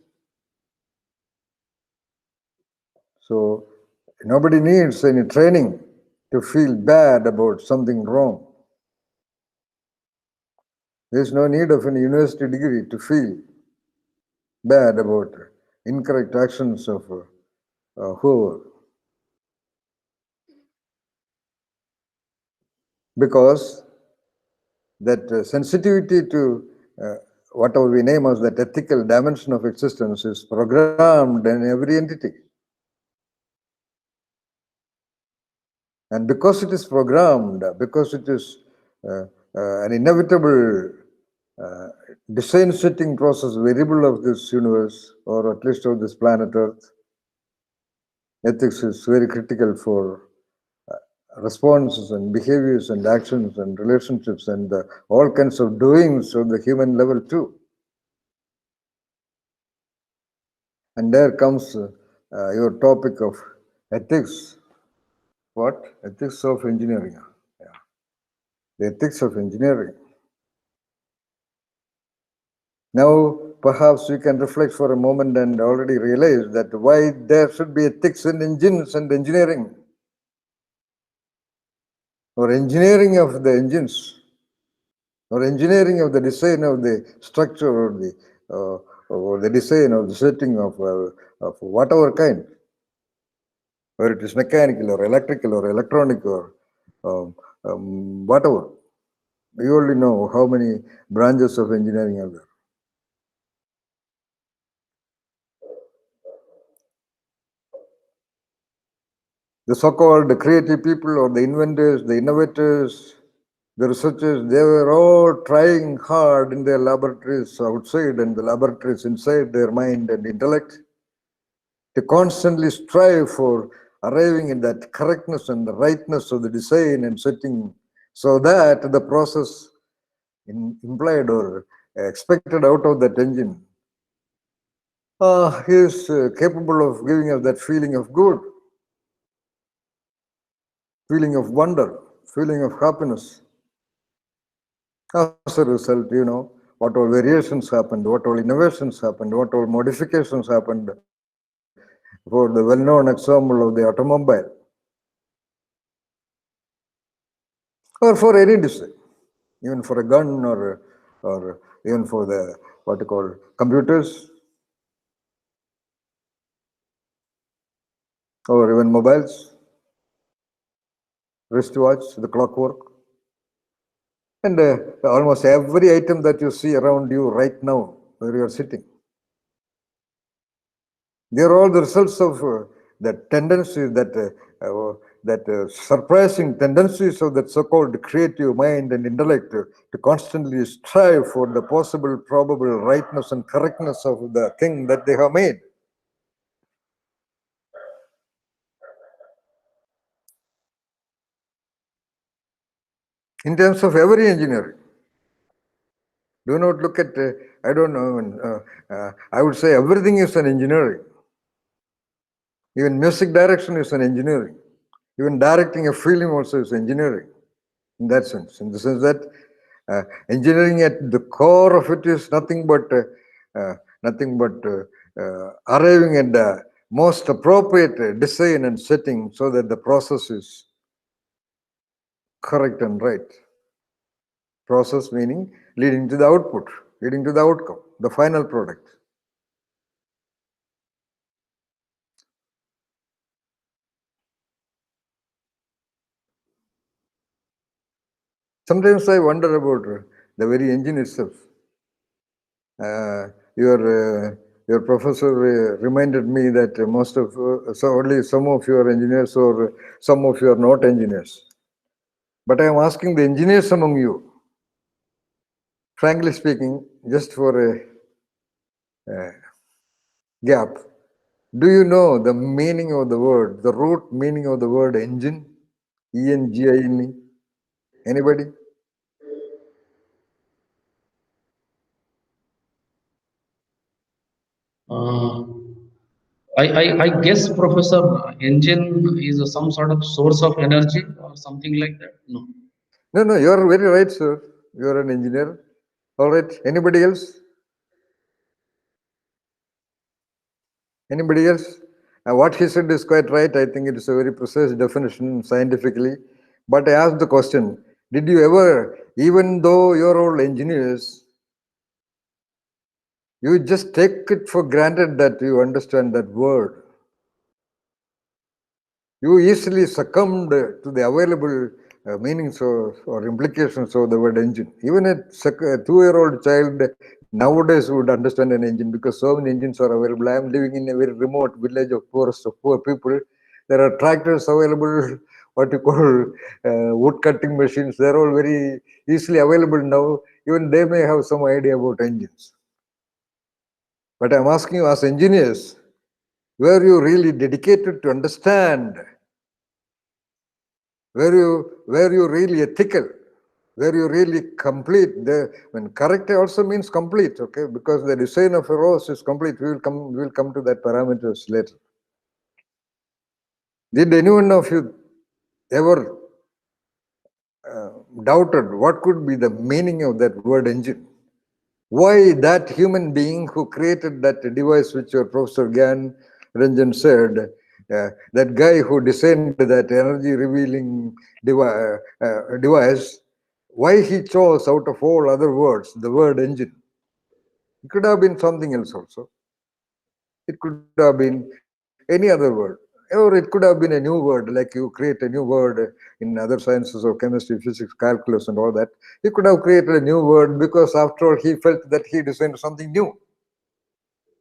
B: So nobody needs any training to feel bad about something wrong. There is no need of any university degree to feel bad about incorrect actions of whoever. Because that sensitivity to whatever we name as that ethical dimension of existence is programmed in every entity. And because it is programmed, because it is an inevitable design setting process, variable of this universe, or at least of this planet Earth, ethics is very critical for responses and behaviors and actions and relationships and all kinds of doings of the human level too. And there comes your topic of ethics. What? Ethics of engineering. Yeah. The ethics of engineering. Now, perhaps we can reflect for a moment and already realize that why there should be ethics in engines and engineering, or engineering of the engines, or engineering of the design of the structure, or the design of the setting of whatever kind, whether it is mechanical or electrical or electronic or whatever. We only know how many branches of engineering are there. The so-called creative people or the inventors, the innovators, the researchers, they were all trying hard in their laboratories outside and the laboratories inside their mind and intellect to constantly strive for arriving at that correctness and the rightness of the design and setting, so that the process implied or expected out of that engine is capable of giving us that feeling of good, feeling of wonder, feeling of happiness. As a result, what all variations happened, what all innovations happened, what all modifications happened for the well-known example of the automobile, or for any design, even for a gun or even for the what you call computers, or even mobiles, wristwatch, the clockwork, and almost every item that you see around you right now where you are sitting. They are all the results of that tendency, that surprising tendencies of that so-called creative mind and intellect to constantly strive for the possible, probable rightness and correctness of the thing that they have made. in terms of every engineering. Do not look at, I don't know, I would say everything is an engineering. Even music direction is an engineering. Even directing a film also is engineering, in that sense. In the sense that engineering at the core of it is nothing but arriving at the most appropriate design and setting so that the process is correct and right. Process meaning leading to the output, leading to the outcome, the final product. Sometimes I wonder about the very engine itself. Your professor reminded me that most of so only some of you are engineers or some of you are not engineers. But I am asking the engineers among you, frankly speaking, just for a gap, do you know the meaning of the word, the root meaning of the word engine? E-N-G-I-N-E? Anybody?
C: Uh, I guess, Professor, engine is some sort of source of energy or something like that. No.
B: No, you are very right, sir. You are an engineer. All right. Anybody else? Anybody else? What he said is quite right. I think it is a very precise definition scientifically. But I asked the question, did you ever, even though you're all engineers, you just take it for granted that you understand that word? You easily succumbed to the available meanings or implications of the word engine. Even a 2-year-old child nowadays would understand an engine because so many engines are available. I am living in a very remote village of poor people. There are tractors available, what you call wood cutting machines. They're all very easily available now. Even they may have some idea about engines. But I'm asking you as engineers, were you really dedicated to understand? Were you really ethical? Were you really complete? Correct also means complete, okay? Because the design of a rose is complete. We will come to that parameters later. Did anyone of you ever doubted what could be the meaning of that word engine? Why that human being who created that device which your Professor Gyan Ranjan said, that guy who designed that energy revealing device, why he chose out of all other words the word engine? It could have been something else also. It could have been any other word. Or it could have been a new word, like you create a new word in other sciences of chemistry, physics, calculus, and all that. He could have created a new word because, after all, he felt that he designed something new.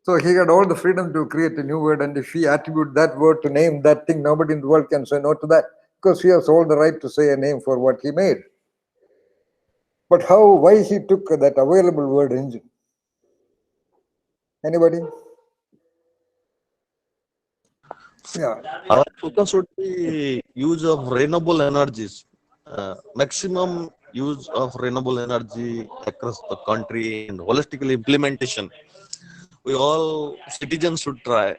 B: So he had all the freedom to create a new word, and if he attribute that word to name that thing, nobody in the world can say no to that, because he has all the right to say a name for what he made. But why he took that available word engine? Anybody? Yeah.
F: Our focus should be use of renewable energies, maximum use of renewable energy across the country and holistically implementation. We all citizens should try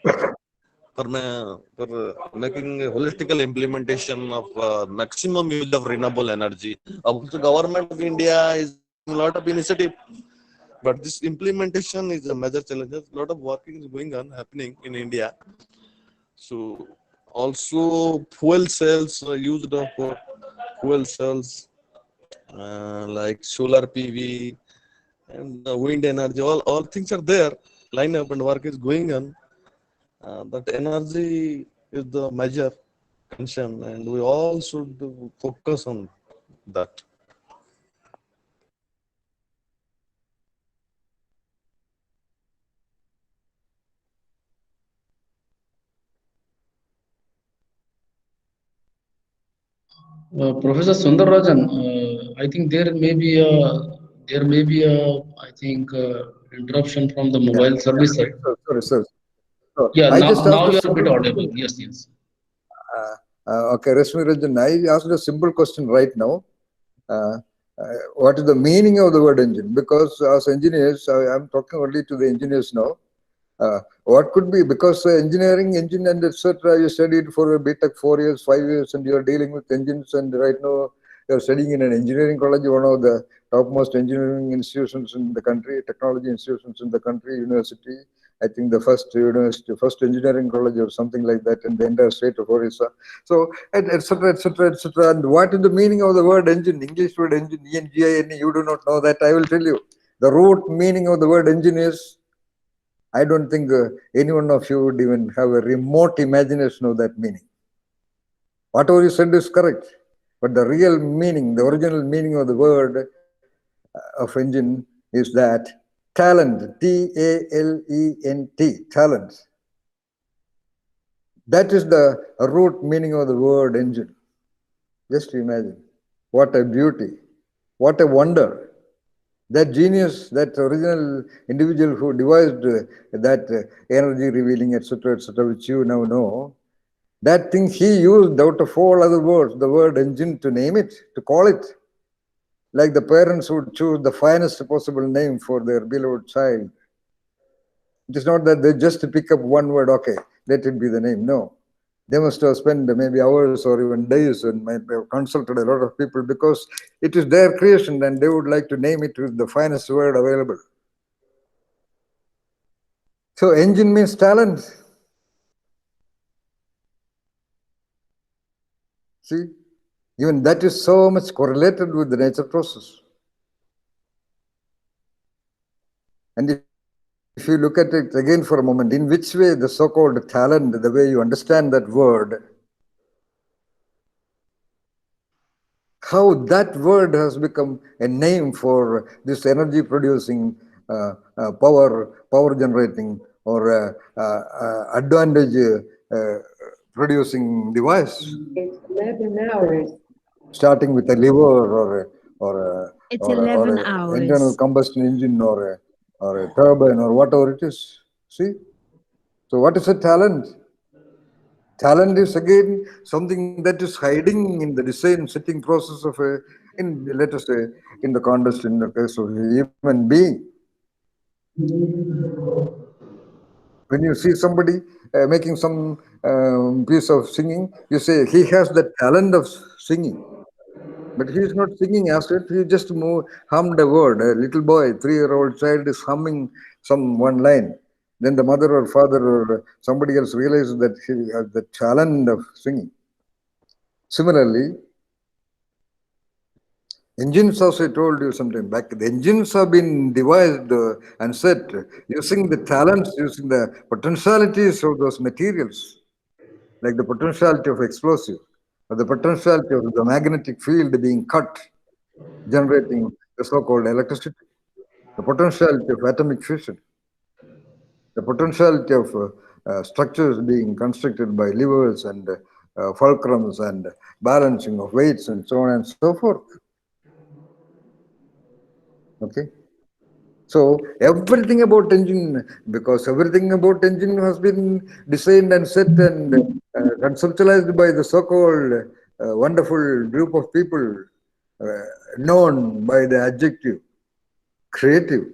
F: for making a holistical implementation of maximum use of renewable energy. Also, government of India is a lot of initiative, but this implementation is a major challenge. A lot of working is going on happening in India. So also fuel cells are used for fuel cells like solar PV and wind energy. All things are there, line up and work is going on. That energy is the major concern, and we all should focus on that.
C: Professor Sundararajan, I think there may be a I think interruption from the
B: Yeah.
C: mobile service side.
B: Sorry, sir. So
C: Yeah,
B: I just
C: now
B: asked a
C: you are a bit
B: simple
C: audible.
B: question.
C: Yes, yes.
B: Okay, Rashmi Ranjan, I asked a simple question right now. uh, what is the meaning of the word engine? Because as engineers, I'm talking only to the engineers now. What could be, because engineering, engine and etc. You studied for a BTech 4 years, 5 years, and you are dealing with engines. And right now you are studying in an engineering college, one of the topmost engineering institutions in the country, technology institutions in the country, university. I think the first university, first engineering college or something like that in the entire state of Orissa. So, etc., etc., etc. And what is the meaning of the word engine? English word engine, E-N-G-I-N-E. You do not know that. I will tell you. The root meaning of the word engine is, I don't think any one of you would even have a remote imagination of that meaning. Whatever you said is correct, but the real meaning, the original meaning of the word of engine is that talent, T-A-L-E-N-T, talent. That is the root meaning of the word engine. Just imagine. What a beauty. What a wonder. That genius, that original individual who devised that energy revealing, etc., which you now know, that thing he used out of all other words, the word engine, to name it, to call it. Like the parents would choose the finest possible name for their beloved child. It is not that they just pick up one word, okay, let it be the name. No. They must have spent maybe hours or even days and might have consulted a lot of people, because it is their creation and they would like to name it with the finest word available. So engine means talent. See, even that is so much correlated with the nature process. And if you look at it again for a moment, in which way the so-called talent, the way you understand that word, how that word has become a name for this energy producing, power generating, or advantage producing device.
E: It's 11 hours.
B: Starting with a liver or
G: It's
B: or
G: 11
B: a internal
G: hours.
B: combustion engine or a turbine or whatever it is. See? So what is a talent? Talent is again something that is hiding in the design setting process of let us say, in the context, in the case of a human being. When you see somebody making some piece of singing, you say he has the talent of singing. But he is not singing as it, he just hummed a word. A little boy, 3-year-old child is humming some one line. Then the mother or father or somebody else realizes that he has the talent of singing. Similarly, engines, as I told you sometime back, the engines have been devised and set using the talents, using the potentialities of those materials, like the potentiality of explosive, or the potentiality of the magnetic field being cut, generating the so-called electricity, the potentiality of atomic fission, the potentiality of structures being constructed by levers and fulcrums and balancing of weights and so on and so forth. Okay. So everything about engine, because everything about engine has been designed and set and conceptualized by the so-called wonderful group of people uh, known by the adjective creative.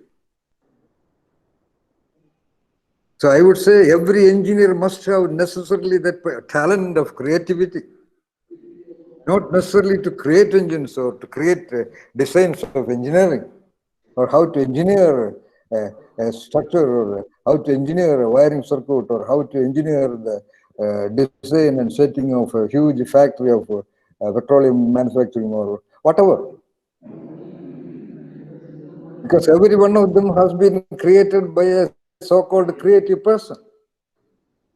B: So I would say every engineer must have necessarily that talent of creativity, not necessarily to create engines or to create designs of engineering, or how to engineer a structure, or how to engineer a wiring circuit, or how to engineer the design and setting of a huge factory of petroleum manufacturing or whatever. Because every one of them has been created by a so-called creative person.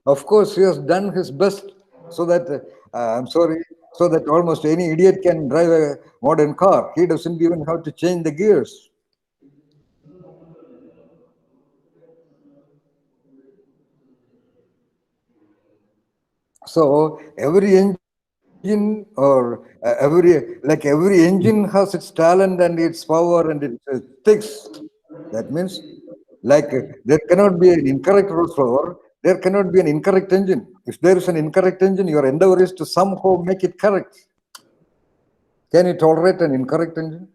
B: Of course, he has done his best so that, I'm sorry, so that almost any idiot can drive a modern car. He doesn't even have to change the gears. So every engine, or every engine has its talent and its power and its things. That means, like there cannot be an incorrect road floor, there cannot be an incorrect engine. If there is an incorrect engine, your endeavor is to somehow make it correct. Can you tolerate an incorrect engine?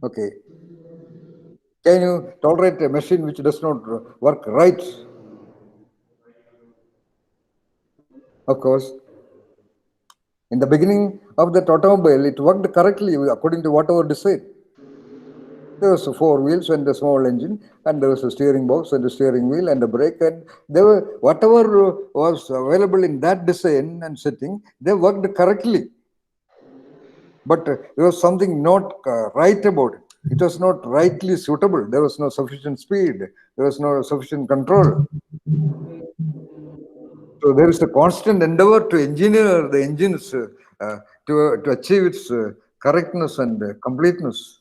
B: Okay. Can you tolerate a machine which does not work right? Of course. In the beginning of that automobile, it worked correctly according to whatever design. There was four wheels and a small engine, and there was a steering box and a steering wheel and a brake, and there were whatever was available in that design and setting, they worked correctly. But there was something not right about it. It was not rightly suitable. There was no sufficient speed. There was no sufficient control. So there is a constant endeavor to engineer the engines to achieve its correctness and completeness.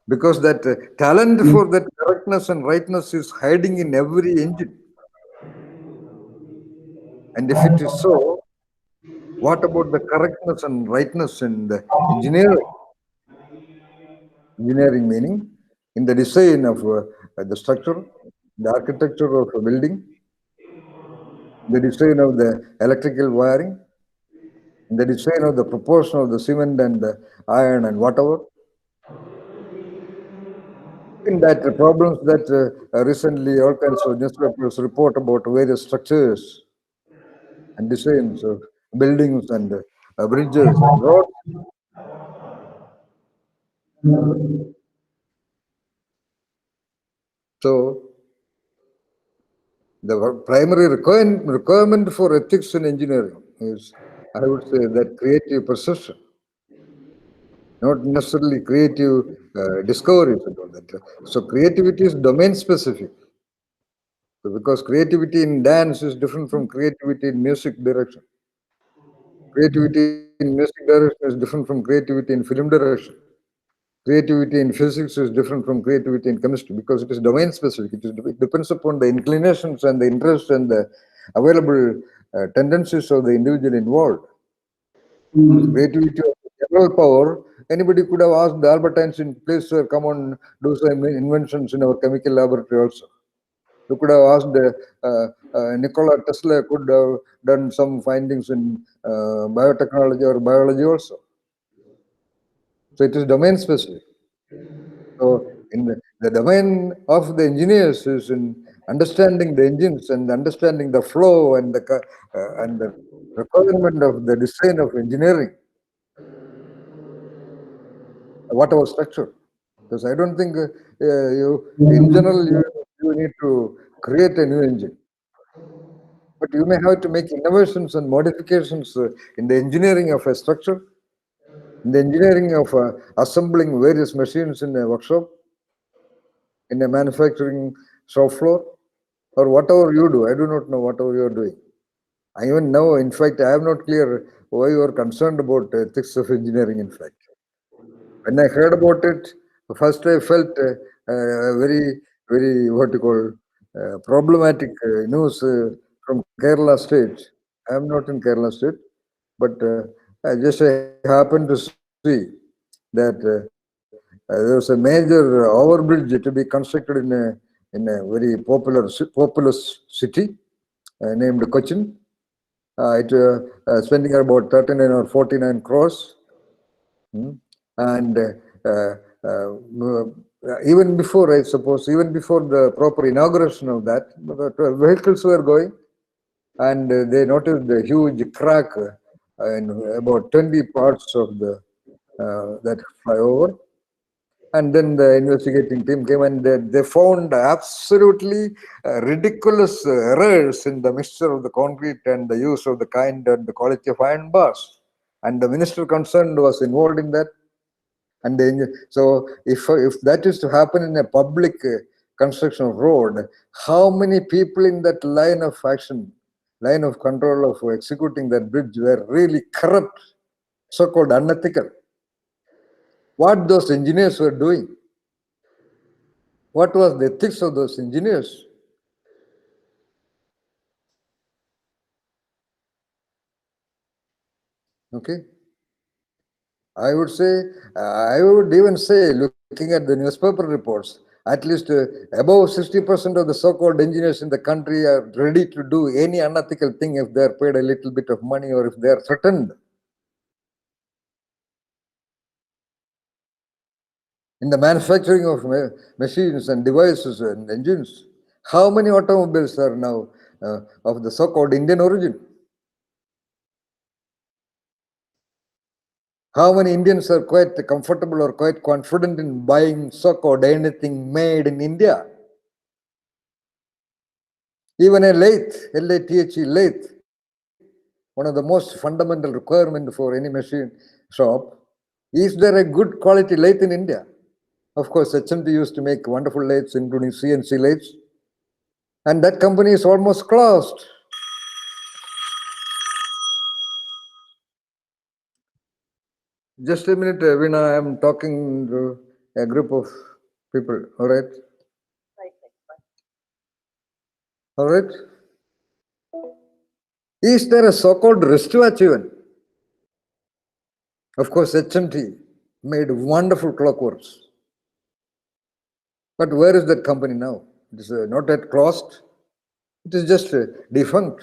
B: Because that talent for that correctness and rightness is hiding in every engine. And if it is so, what about the correctness and rightness in the engineering? Engineering meaning in the design of the structure, the architecture of a building, the design of the electrical wiring, the design of the proportion of the cement and the iron and whatever. In that problems that recently all kinds of newspapers report about various structures and designs of buildings and bridges and roads. So the primary requirement for ethics in engineering is, I would say, that creative perception, not necessarily creative discoveries and all that. So creativity is domain specific. So because creativity in dance is different from creativity in music direction. Creativity in music direction is different from creativity in film direction. Creativity in physics is different from creativity in chemistry because it is domain specific. It depends upon the inclinations and the interests and the available tendencies of the individual involved. Creativity of general power, anybody could have asked Albert Einstein, please sir, come on, do some inventions in our chemical laboratory also. You could have asked Nikola Tesla could have done some findings in biotechnology or biology also. So it is domain specific. So in the domain of the engineers is in understanding the engines and understanding the flow and the requirement of the design of engineering, whatever structure. Because I don't think in general, you need to create a new engine. But you may have to make innovations and modifications in the engineering of a structure, in the engineering of assembling various machines in a workshop, in a manufacturing shop floor, or whatever you do. I do not know whatever you are doing. I even know, in fact, I am not clear why you are concerned about ethics of engineering, in fact. When I heard about it, first I felt very, very, what you call, problematic news from Kerala state. I am not in Kerala state, but I happened to see that there was a major overbridge to be constructed in a very populous city named Cochin. It spending about 39 or 49 crores. And even before, I suppose, even before the proper inauguration of that, the vehicles were going, and they noticed a huge crack in about 20 parts of the that flyover. And then the investigating team came and they found absolutely ridiculous errors in the mixture of the concrete and the use of the kind and the quality of iron bars. And the minister concerned was involved in that. And so if that is to happen in a public construction of road, how many people in that line of action, line of control of executing that bridge were really corrupt, so-called unethical? What those engineers were doing? What was the ethics of those engineers? Okay. I would say, I would even say, looking at the newspaper reports, At least above 60% of the so-called engineers in the country are ready to do any unethical thing if they are paid a little bit of money or if they are threatened. In the manufacturing of machines and devices and engines, how many automobiles are now of the so-called Indian origin? How many Indians are quite comfortable or quite confident in buying so-called anything made in India? Even a lathe, L-A-T-H-E, lathe, one of the most fundamental requirement for any machine shop. Is there a good quality lathe in India? Of course, HMT used to make wonderful lathes, including CNC lathes. And that company is almost closed. Just a minute, Veena, I am talking to a group of people, all right? All right? Is there a so-called wristwatch even? Of course, HMT made wonderful clockworks. But where is that company now? It is not yet closed. It is just defunct.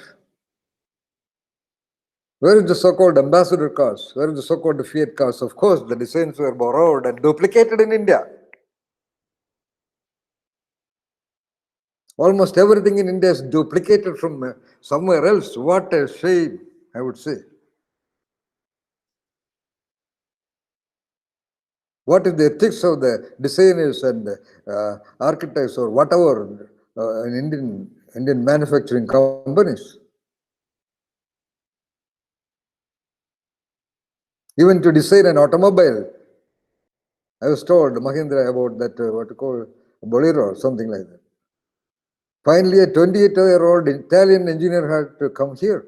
B: Where is the so-called ambassador cars? Where is the so-called Fiat cars? Of course, the designs were borrowed and duplicated in India. Almost everything in India is duplicated from somewhere else. What a shame, I would say. What is the ethics of the designers and architects or whatever in Indian manufacturing companies? Even to design an automobile, I was told Mahindra about that what you call Bolero or something like that. Finally, a 28-year-old Italian engineer had to come here.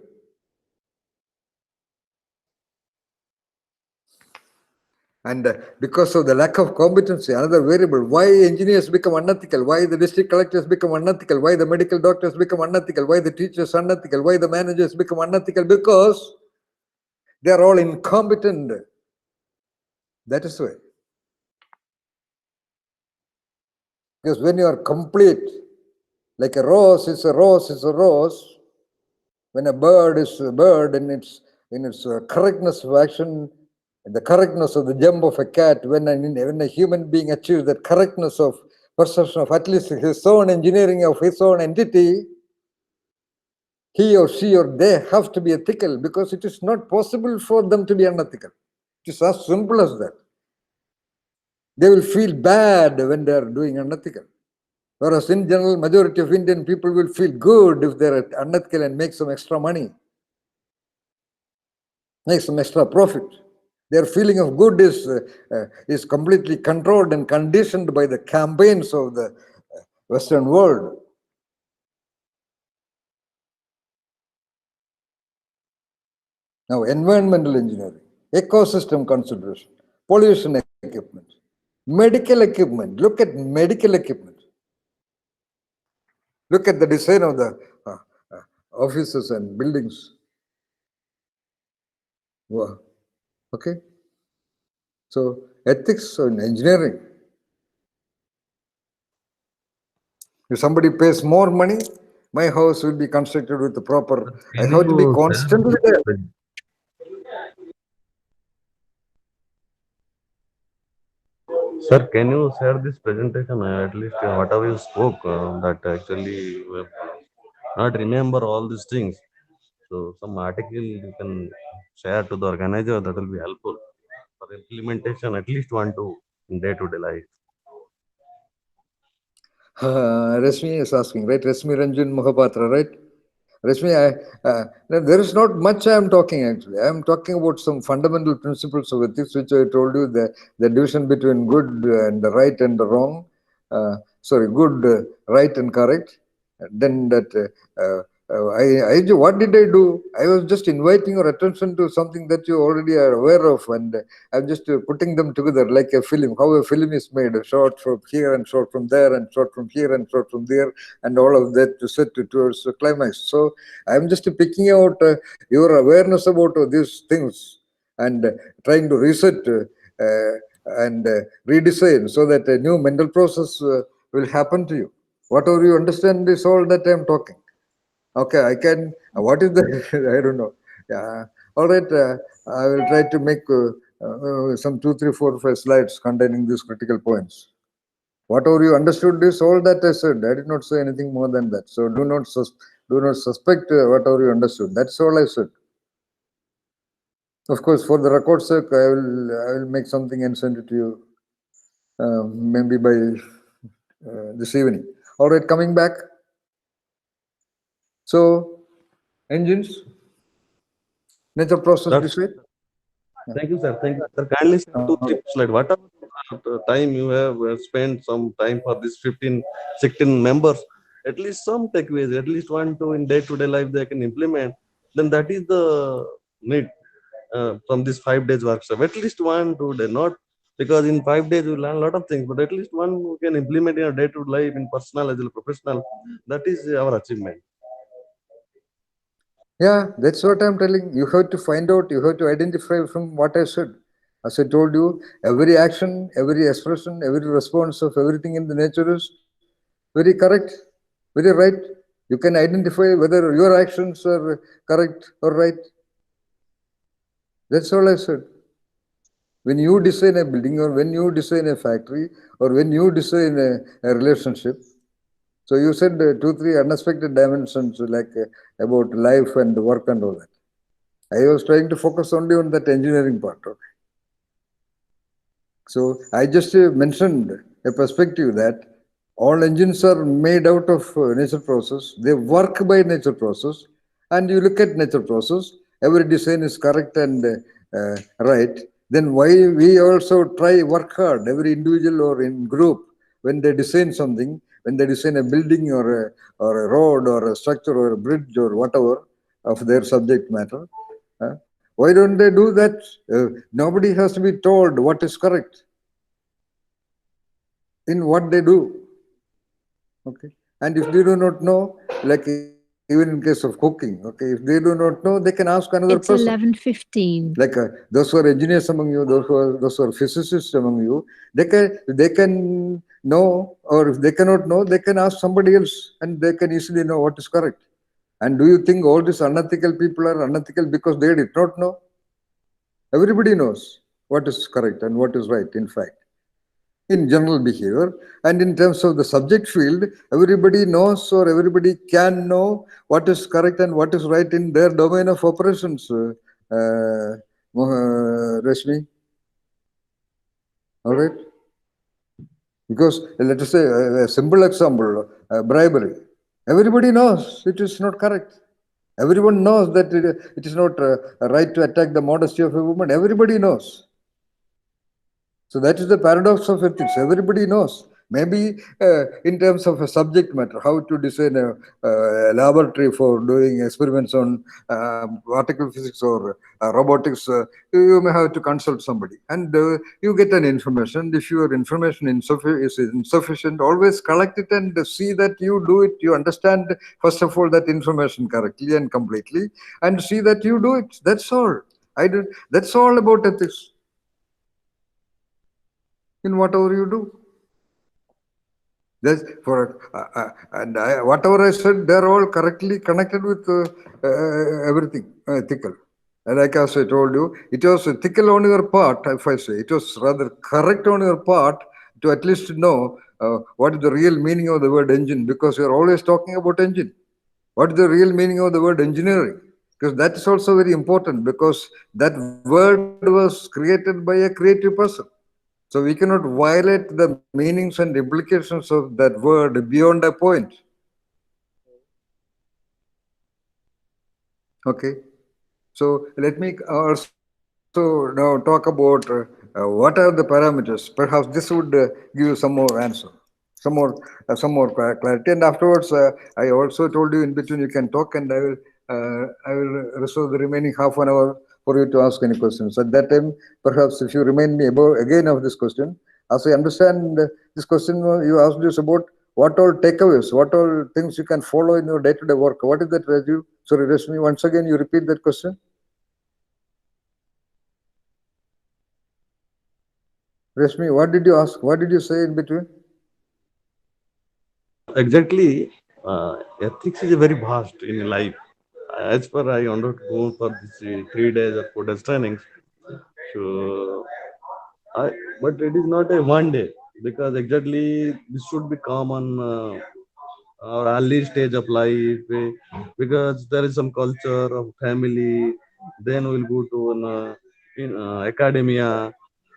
B: And because of the lack of competency, another variable, why engineers become unethical, why the district collectors become unethical, why the medical doctors become unethical, why the teachers unethical, why the managers become unethical, because they are all incompetent. That is why. Because when you are complete, like a rose is a rose is a rose, when a bird is a bird in its correctness of action, the correctness of the jump of a cat, when a human being achieves that correctness of perception of at least his own engineering of his own entity, he or she or they have to be ethical, because it is not possible for them to be unethical. It is as simple as that. They will feel bad when they are doing unethical. Whereas in general, majority of Indian people will feel good if they are unethical and make some extra money, make some extra profit. Their feeling of good is completely controlled and conditioned by the campaigns of the Western world. Now, environmental engineering, ecosystem consideration, pollution equipment, medical equipment. Look at medical equipment. Look at the design of the offices and buildings. Wow. Okay. So, ethics in engineering. If somebody pays more money, my house will be constructed with the proper. I
C: Can
B: have to be
C: you
B: constantly there.
F: Sir, can you share this presentation? At least whatever you spoke, that actually not remember all these things. So some article you can share to the organizer, that will be helpful for implementation, at least one to day-to-day life.
B: Rashmi is asking, right? Rashmi Ranjan Mohapatra, right? Rashmi, there is not much I am talking actually. I am talking about some fundamental principles of ethics, which I told you, the division between good and the right and the wrong. Good, right and correct. Then that, what did I do? I was just inviting your attention to something that you already are aware of, and I'm just putting them together like a film, how a film is made, a shot from here and shot from there and shot from here and shot from there, and all of that to set towards the climax. So I'm just picking out your awareness about these things and trying to reset and redesign so that a new mental process will happen to you. Whatever you understand is all that I am talking. Okay, I can. What is the? I don't know. Yeah. All right. I will try to make some 2, 3, 4, 5 slides containing these critical points. Whatever you understood is all that I said. I did not say anything more than that. So do not suspect whatever you understood. That's all I said. Of course, for the record's sake, I will make something and send it to you maybe by this evening. All right, coming back. So, engines, nature process
F: That's
B: decide.
F: Thank you, sir. Thank you, sir. Kindly share two, three slide. Whatever time you have spent some time for this 15, 16 members, at least some takeaways, at least one, two in day-to-day life they can implement. Then that is the need from this 5 days workshop. At least one, 2 day, not because in 5 days you learn a lot of things, but at least one who can implement in your day-to-day life in personal as well as professional. That is our achievement.
B: Yeah, that's what I'm telling. You have to find out, you have to identify from what I said. As I told you, every action, every expression, every response of everything in the nature is very correct, very right. You can identify whether your actions are correct or right. That's all I said. When you design a building or when you design a factory or when you design a relationship, so you said 2, 3 unexpected dimensions like about life and work and all that. I was trying to focus only on that engineering part. Okay? So I just mentioned a perspective that all engines are made out of nature process. They work by nature process, and you look at nature process. Every design is correct and right. Then why we also try work hard? Every individual or in group when they design something, when they design a building or a road or a structure or a bridge or whatever of their subject matter. Why don't they do that? Nobody has to be told what is correct in what they do. Okay. And if they do not know, like even in case of cooking, okay, if they do not know, they can ask another person.
G: It's 11:15.
B: Like those who are engineers among you, those who are physicists among you, they can know, or if they cannot know, they can ask somebody else, and they can easily know what is correct. And do you think all these unethical people are unethical because they did not know? Everybody knows what is correct and what is right, in fact, in general behavior. And in terms of the subject field, everybody knows or everybody can know what is correct and what is right in their domain of operations, Rashmi. All right? Because let us say a simple example, bribery. Everybody knows it is not correct. Everyone knows that it is not right to attack the modesty of a woman. Everybody knows. So that is the paradox of ethics. Everybody knows. Maybe in terms of a subject matter, how to design a laboratory for doing experiments on particle physics or robotics, you may have to consult somebody. And you get an information. If your information is insufficient, always collect it and see that you do it. You understand, first of all, that information correctly and completely, and see that you do it. That's all. That's all about ethics in whatever you do. That's for whatever I said, they're all correctly connected with everything ethical. And like as I told you, it was ethical on your part. If I say it was rather correct on your part to at least know what is the real meaning of the word engine, because you're always talking about engine. What is the real meaning of the word engineering? Because that is also very important, because that word was created by a creative person. So we cannot violate the meanings and implications of that word beyond a point. Okay. So let me also now talk about what are the parameters. Perhaps this would give you some more answer, some more clarity. And afterwards, I also told you in between you can talk, and I will reserve the remaining half an hour for you to ask any questions. At that time, perhaps if you remind me about again of this question, as I understand this question you asked is about what all takeaways, what all things you can follow in your day-to-day work. What is that, Raju? Sorry, Rashmi, once again you repeat that question. Rashmi, what did you ask? What did you say in between?
F: Exactly, ethics is very vast in life. As per I undergo for this 3 days or 4 days trainings, so I, but it is not a one day because exactly this should be common or early stage of life because there is some culture of family. Then we'll go to an, academia.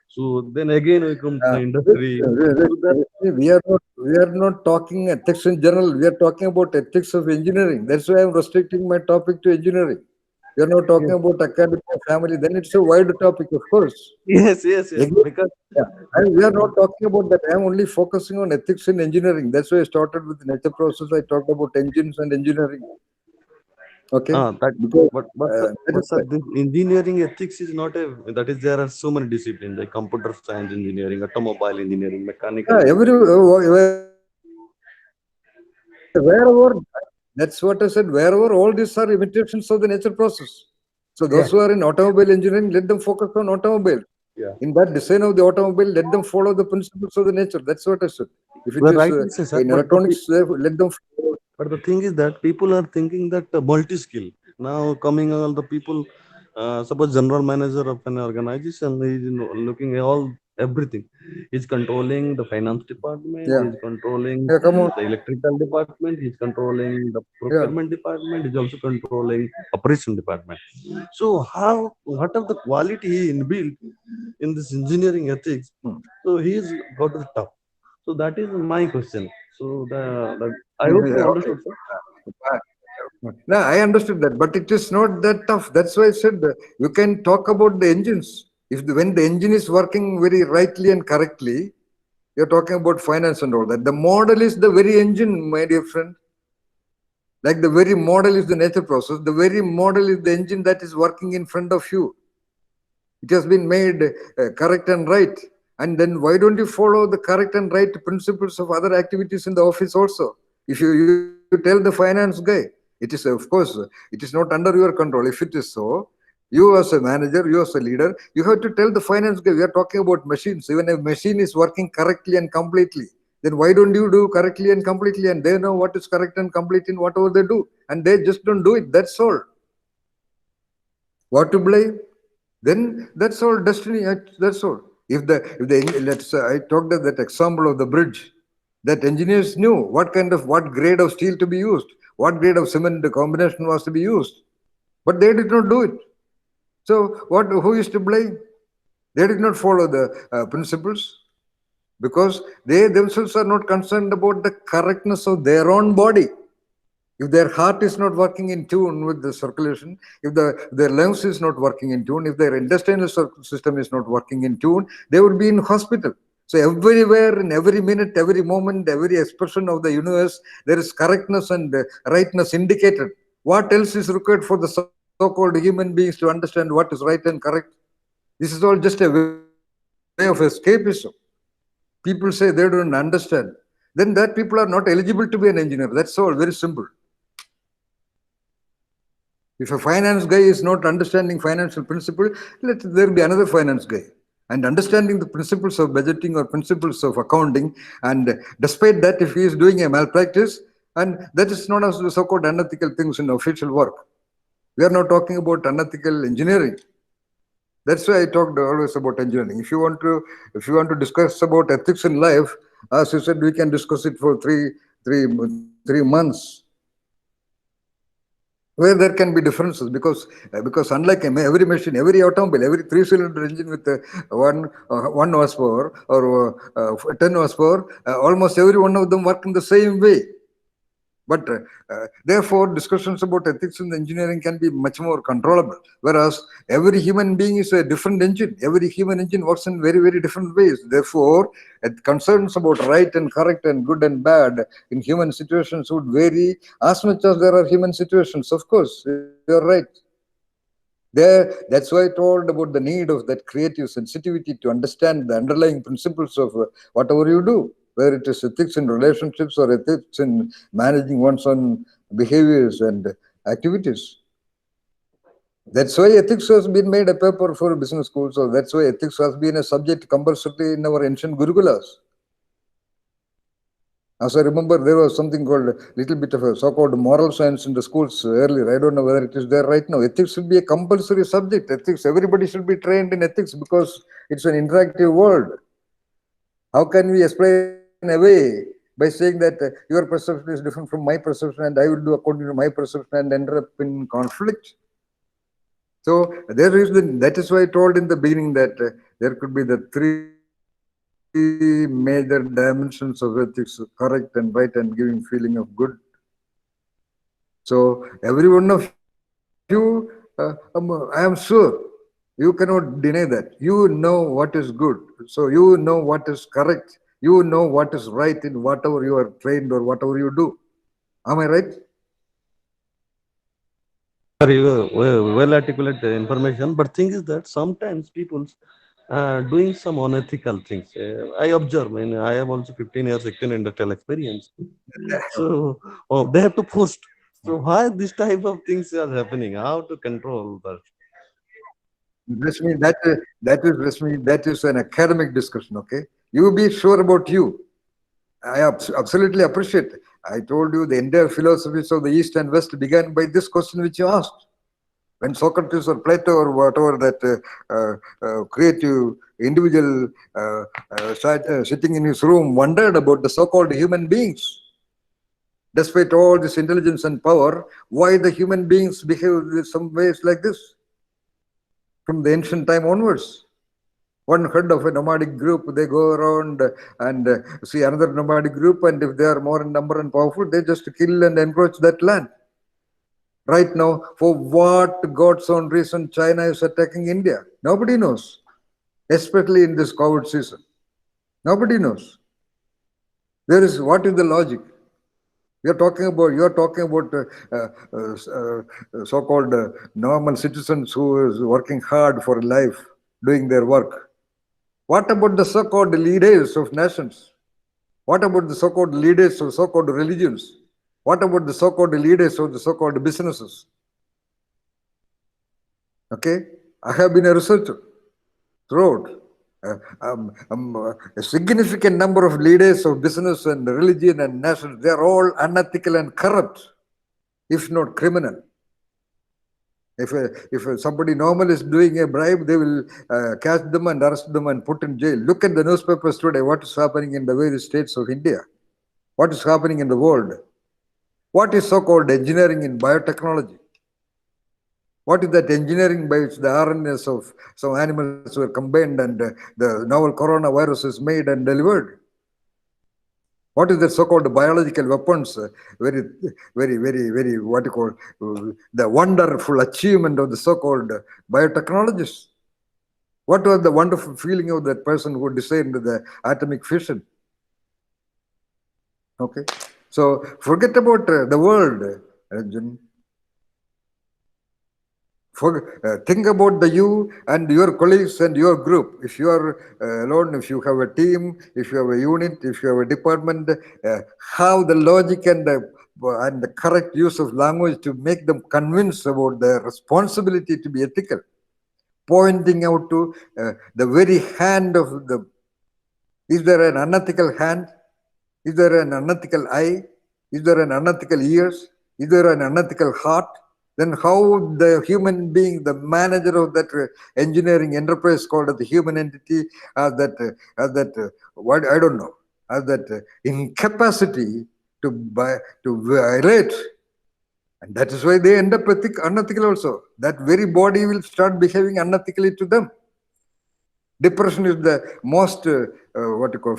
F: So then again we come to the industry. So that
B: We are not talking ethics in general. We are talking about ethics of engineering. That's why I'm restricting my topic to engineering. We are not talking
F: yes,
B: about academic family. Then it's a wide topic, of course.
F: yes,
B: Again,
F: because
B: yeah. And we are not talking about that. I'm only focusing on ethics in engineering. That's why I started with nature process. I talked about engines and engineering. Okay,
F: that
B: because that
F: but
B: is
F: sir,
B: why.
F: this engineering ethics is not a that is there are so many disciplines like computer science engineering, automobile engineering, mechanical
B: Yeah,
F: engineering.
B: wherever, that's what I said. Wherever all these are imitations of the nature process. So
F: Yeah,
B: those who are in automobile engineering, let them focus on automobile.
F: yeah.
B: In that design of the automobile, let them follow the principles of the nature. That's what I said. If it
F: Well,
B: is
F: rightly said, sir.
B: in electronics, let them follow.
F: But the thing is that people are thinking that multi-skill. Now coming all the people, suppose general manager of an organization is looking at all everything. He's controlling the finance department.
B: Yeah,
F: He's controlling
B: yeah, come on.
F: the electrical department. He's controlling the
B: Yeah.
F: procurement department. He's also controlling operation department. So how what are the quality he inbuilt in this engineering ethics?
B: Hmm.
F: So he's got the top. So that is my question. So the I hope you
B: Yeah, okay.
F: understood, sir.
B: No, I understood that, but it is not that tough. That's why I said you can talk about the engines. When the engine is working very rightly and correctly, you're talking about finance and all that. The model is the very engine, my dear friend. Like the very model is the nature process. The very model is the engine that is working in front of you. It has been made correct and right. And then why don't you follow the correct and right principles of other activities in the office also? If you tell the finance guy, it is, of course, it is not under your control. If it is so, you as a manager, you as a leader, you have to tell the finance guy, we are talking about machines. Even if machine is working correctly and completely, then why don't you do correctly and completely? And they know what is correct and complete in whatever they do. And they just don't do it. That's all. What to blame? Then that's all destiny. That's all. If the let's I talked of that example of the bridge, that engineers knew what grade of steel to be used, what grade of cement the combination was to be used, but they did not do it. So what? Who is to blame? They did not follow the principles because they themselves are not concerned about the correctness of their own body. If their heart is not working in tune with the circulation, if their lungs is not working in tune, if their intestinal system is not working in tune, they would be in hospital. So everywhere, in every minute, every moment, every expression of the universe, there is correctness and rightness indicated. What else is required for the so-called human beings to understand what is right and correct? This is all just a way of escapism. People say they don't understand. Then that people are not eligible to be an engineer. That's all, very simple. If a finance guy is not understanding financial principle, let there be another finance guy. And understanding the principles of budgeting or principles of accounting, and despite that, if he is doing a malpractice, and that is known as the so-called unethical things in official work. We are not talking about unethical engineering. That's why I talked always about engineering. If you want to discuss about ethics in life, as you said, we can discuss it for three months, where there can be differences because unlike every machine, every automobile, every three-cylinder engine with one horsepower or 10 horsepower, almost every one of them work in the same way. But therefore, discussions about ethics in engineering can be much more controllable. Whereas every human being is a different engine. Every human engine works in very, very different ways. Therefore, concerns about right and correct and good and bad in human situations would vary as much as there are human situations. Of course, you're right. That's why I told about the need of that creative sensitivity to understand the underlying principles of whatever you do, whether it is ethics in relationships or ethics in managing one's own behaviors and activities. That's why ethics has been made a paper for business schools, or that's why ethics has been a subject compulsory in our ancient Gurukulas. As I remember, there was something called a little bit of a so-called moral science in the schools earlier. I don't know whether it is there right now. Ethics should be a compulsory subject. Ethics, everybody should be trained in ethics because it's an interactive world. How can we explain away by saying that your perception is different from my perception and I will do according to my perception and end up in conflict? So that is why I told in the beginning that there could be the three major dimensions of ethics: correct and right and giving feeling of good. So every one of you, I am sure you cannot deny that. You know what is good. So you know what is correct. You know what is right in whatever you are trained or whatever you do. Am I right?
F: Sir, you well articulate the information, but thing is that sometimes people doing some unethical things. I observe, I have also 15 years industrial experience. So they have to post. So why this type of things are happening? How to control that?
B: Rashmi, that is an academic discussion, okay? You be sure about you. I absolutely appreciate. I told you the entire philosophies of the East and West began by this question which you asked. When Socrates or Plato or whatever that creative individual sitting in his room wondered about the so-called human beings, despite all this intelligence and power, why the human beings behave in some ways like this from the ancient time onwards. One head of a nomadic group, they go around and see another nomadic group, and if they are more in number and powerful, they just kill and encroach that land. Right now, for what God's own reason China is attacking India? Nobody knows, especially in this COVID season. Nobody knows. What is the logic? You are talking about so-called normal citizens who is working hard for life, doing their work. What about the so-called leaders of nations? What about the so-called leaders of so-called religions? What about the so-called leaders of the so-called businesses? Okay, I have been a researcher throughout. A significant number of leaders of business and religion and nations, they are all unethical and corrupt, if not criminal. If somebody normal is doing a bribe, they will catch them and arrest them and put in jail. Look at the newspapers today, what is happening in the various states of India, what is happening in the world, what is so-called engineering in biotechnology. What is that engineering by which the RNAs of some animals were combined and the novel coronavirus is made and delivered? What is the so-called biological weapons? Very, what you call the wonderful achievement of the so-called biotechnologists. What was the wonderful feeling of that person who designed the atomic fission? Okay, so forget about the world, Ranjan. Think about you and your colleagues and your group. If you are alone, if you have a team, if you have a unit, if you have a department, have the logic and the correct use of language to make them convinced about their responsibility to be ethical. Pointing out to the very hand of the. Is there an unethical hand? Is there an unethical eye? Is there an unethical ears? Is there an unethical heart? Then how the human being, the manager of that engineering enterprise called the human entity, has that what I don't know, has that incapacity to violate, and that is why they end up unethical also. That very body will start behaving unethically to them. Depression is the most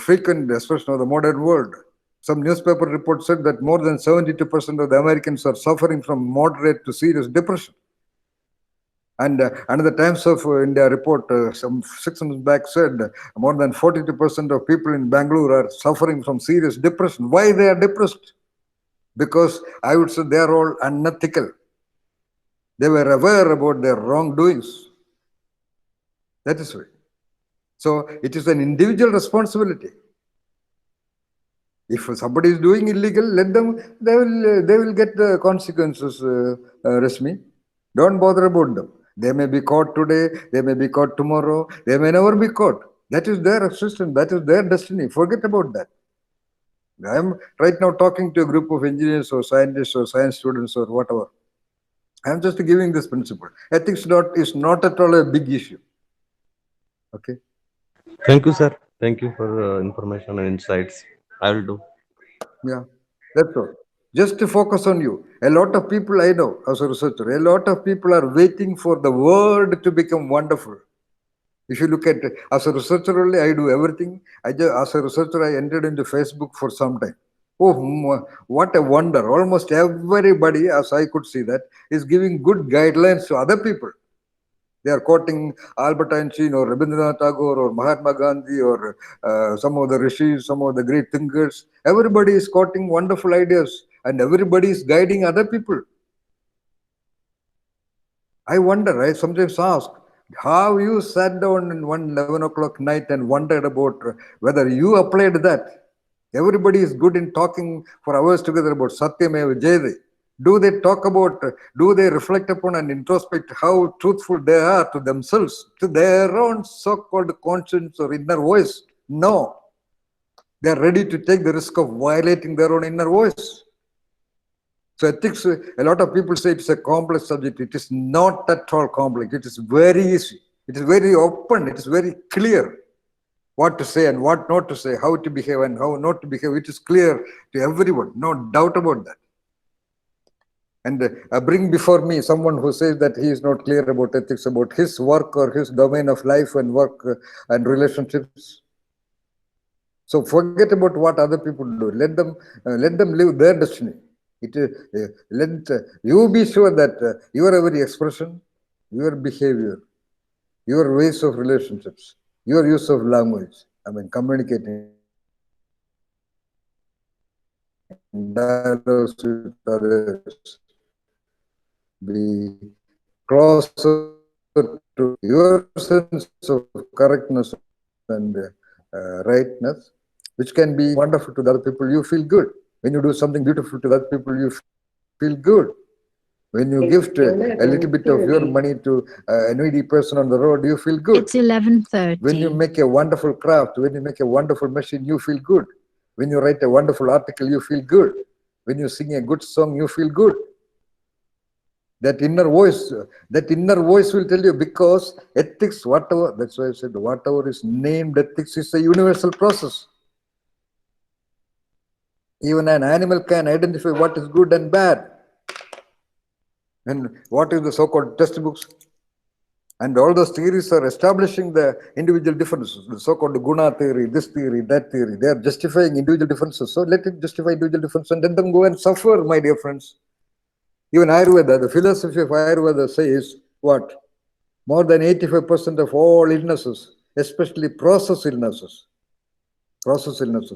B: frequent expression of the modern world. Some newspaper report said that more than 72% of the Americans are suffering from moderate to serious depression. And another Times of India report some 6 months back said more than 42% of people in Bangalore are suffering from serious depression. Why they are depressed? Because I would say they are all unethical. They were aware about their wrongdoings. That is why. So it is an individual responsibility. If somebody is doing illegal, let them. They will get the consequences. Rashmi, don't bother about them. They may be caught today. They may be caught tomorrow. They may never be caught. That is their existence. That is their destiny. Forget about that. I'm right now talking to a group of engineers or scientists or science students or whatever. I'm just giving this principle. Ethics is not at all a big issue. Okay.
F: Thank you, sir. Thank you for information and insights. I will do.
B: Yeah. That's all. Just to focus on you. A lot of people I know as a researcher, a lot of people are waiting for the world to become wonderful. If you look at as a researcher only, I do everything. As a researcher, I entered into Facebook for some time. Oh, what a wonder! Almost everybody, as I could see that, is giving good guidelines to other people. They are quoting Albert Einstein or Rabindranath Tagore or Mahatma Gandhi or some of the rishis, some of the great thinkers. Everybody is quoting wonderful ideas and everybody is guiding other people. I wonder, I sometimes ask, how you sat down in 11 o'clock night and wondered about whether you applied that. Everybody is good in talking for hours together about Satyameva Jayate. Do they reflect upon and introspect how truthful they are to themselves, to their own so-called conscience or inner voice? No. They are ready to take the risk of violating their own inner voice. So ethics, a lot of people say it's a complex subject. It is not at all complex. It is very easy. It is very open. It is very clear what to say and what not to say, how to behave and how not to behave. It is clear to everyone. No doubt about that. And bring before me someone who says that he is not clear about ethics, about his work or his domain of life and work and relationships. So forget about what other people do. Let them live their destiny. Let you be sure that your every expression, your behavior, your ways of relationships, your use of language, I mean communicating, dialogues with others, be closer to your sense of correctness and rightness, which can be wonderful to the other people. You feel good. When you do something beautiful to the other people, you feel good. When you gift a little bit of your money
E: 11:30.
B: to a needy person on the road, you feel good.
G: It's
B: When you
G: 11:30.
B: make a wonderful craft, when you make a wonderful machine, you feel good. When you write a wonderful article, you feel good. When you sing a good song, you feel good. That inner voice will tell you, because ethics, whatever, that's why I said whatever is named ethics is a universal process. Even an animal can identify what is good and bad. And what is the so-called textbooks? And all those theories are establishing the individual differences, the so-called guna theory, this theory, that theory. They are justifying individual differences. So let it justify individual differences and let them go and suffer, my dear friends. Even Ayurveda, the philosophy of Ayurveda says what? More than 85% of all illnesses, especially process illnesses,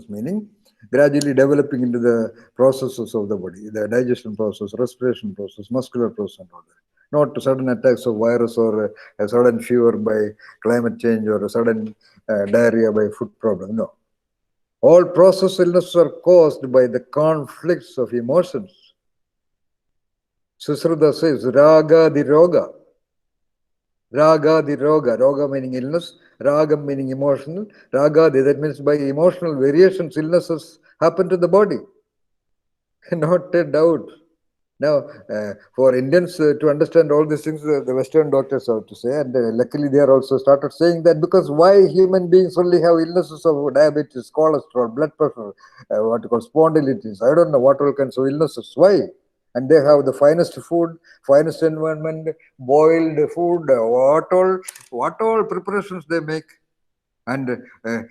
B: meaning gradually developing into the processes of the body, the digestion process, respiration process, muscular process, and all that. Not sudden attacks of virus or a sudden fever by climate change or a sudden diarrhea by food problem. No. All process illnesses are caused by the conflicts of emotions. Susruta says, Raga di Roga. Raga di Roga. Roga meaning illness, Ragam meaning emotional. Raga di, that means by emotional variations, illnesses happen to the body. Not a doubt. Now, for Indians to understand all these things, the Western doctors have to say, and luckily they are also started saying that, because why human beings only have illnesses of diabetes, cholesterol, blood pressure, what you call spondylitis, I don't know what all kinds of illnesses. Why? And they have the finest food, finest environment, boiled food, what all preparations they make. And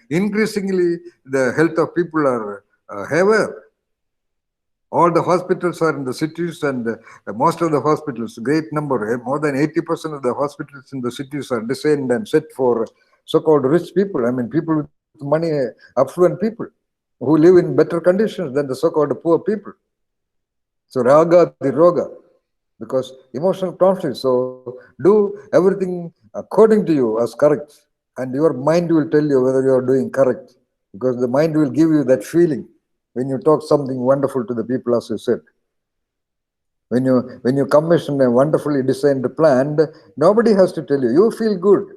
B: increasingly, the health of people are heavier. All the hospitals are in the cities, and most of the hospitals, great number, more than 80% of the hospitals in the cities are designed and set for so-called rich people. I mean, people with money, affluent people, who live in better conditions than the so-called poor people. So raga the roga, because emotional conflict. So do everything according to you as correct, and your mind will tell you whether you are doing correct, because the mind will give you that feeling when you talk something wonderful to the people, as you said. When you commission a wonderfully designed plan, nobody has to tell you. You feel good.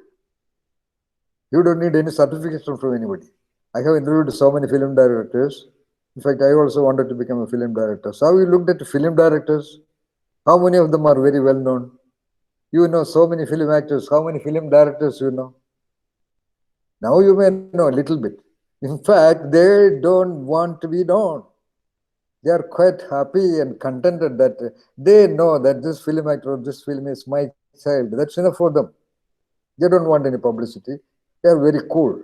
B: You don't need any certification from anybody. I have interviewed so many film directors. In fact, I also wanted to become a film director. So how you looked at film directors? How many of them are very well known? You know so many film actors. How many film directors you know? Now you may know a little bit. In fact, they don't want to be known. They are quite happy and contented that they know that this film actor, this film is my child. That's enough for them. They don't want any publicity. They are very cool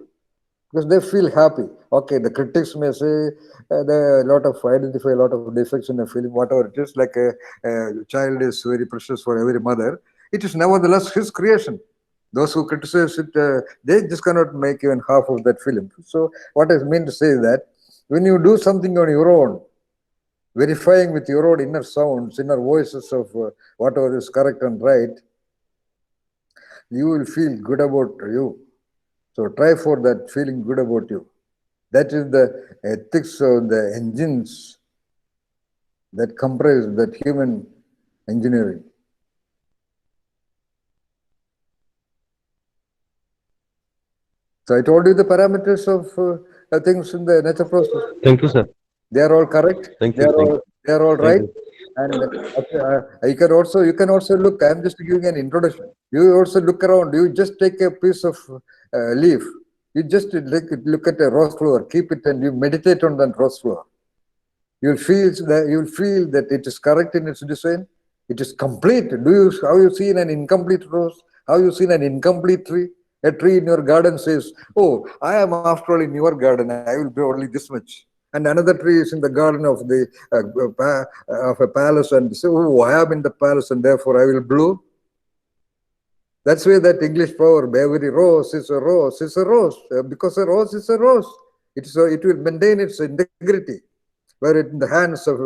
B: because they feel happy. Okay, the critics may say there are a lot of identify a lot of defects in the film, whatever it is. Like a child is very precious for every mother. It is nevertheless his creation. Those who criticize it, they just cannot make even half of that film. So what I mean to say is that when you do something on your own, verifying with your own inner sounds, inner voices of whatever is correct and right, you will feel good about you. So try for that feeling good about you. That is the ethics of the engines that comprise that human engineering. So I told you the parameters of things in the nature process.
F: Thank you, sir.
B: They are all correct.
F: Thank you. Thank you.
B: They are all
F: Thank
B: right.
F: you.
B: And you can also look. I am just giving an introduction. You also look around. You just take a piece of leaf. You just look at a rose flower, keep it, and you meditate on that rose flower. You'll feel that it is correct in its design. It is complete. How you see in an incomplete rose? How you see in an incomplete tree? A tree in your garden says, "Oh, I am after all in your garden. I will be only this much." And another tree is in the garden of the of a palace and say, "Oh, I am in the palace and therefore I will bloom." That's why that English proverb, "Every rose is a rose," is a rose because a rose is a rose. It will maintain its integrity. Were it in the hands of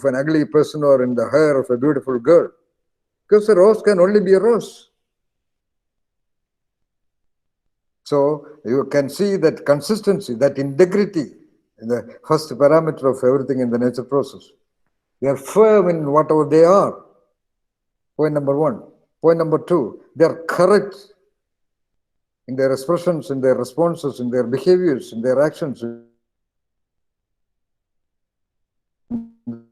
B: an ugly person or in the hair of a beautiful girl. Because a rose can only be a rose. So you can see that consistency, that integrity, the first parameter of everything in the nature process. They are firm in whatever they are. Point number one. Point number two, they are correct in their expressions, in their responses, in their behaviors, in their actions, in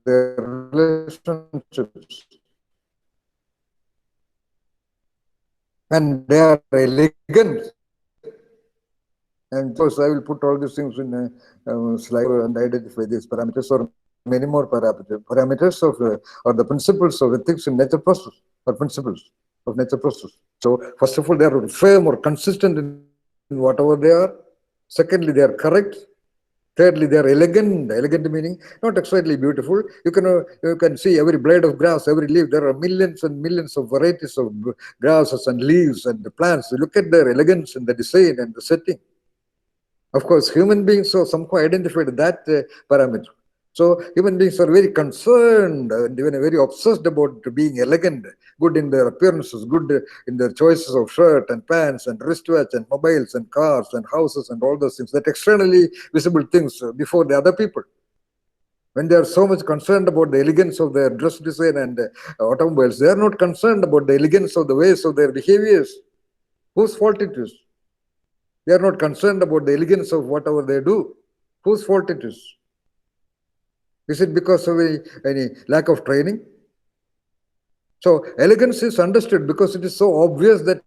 B: their relationships. And they are elegant. And of course, I will put all these things in a slide and identify these parameters or many more parameters of or the principles of ethics in nature process or principles of nature process. So first of all, they are firm or consistent in whatever they are. Secondly, they are correct. Thirdly, they are elegant. Elegant meaning not exactly beautiful. You can see every blade of grass, every leaf. There are millions and millions of varieties of grasses and leaves and the plants. You look at their elegance and the design and the setting. Of course, human beings so somehow identified that parameter. So human beings are very concerned and even very obsessed about being elegant, good in their appearances, good in their choices of shirt and pants and wristwatch and mobiles and cars and houses and all those things, that externally visible things before the other people. When they are so much concerned about the elegance of their dress design and automobiles, they are not concerned about the elegance of the ways of their behaviors. Whose fault it is? They are not concerned about the elegance of whatever they do. Whose fault it is? Is it because of any lack of training? So elegance is understood because it is so obvious that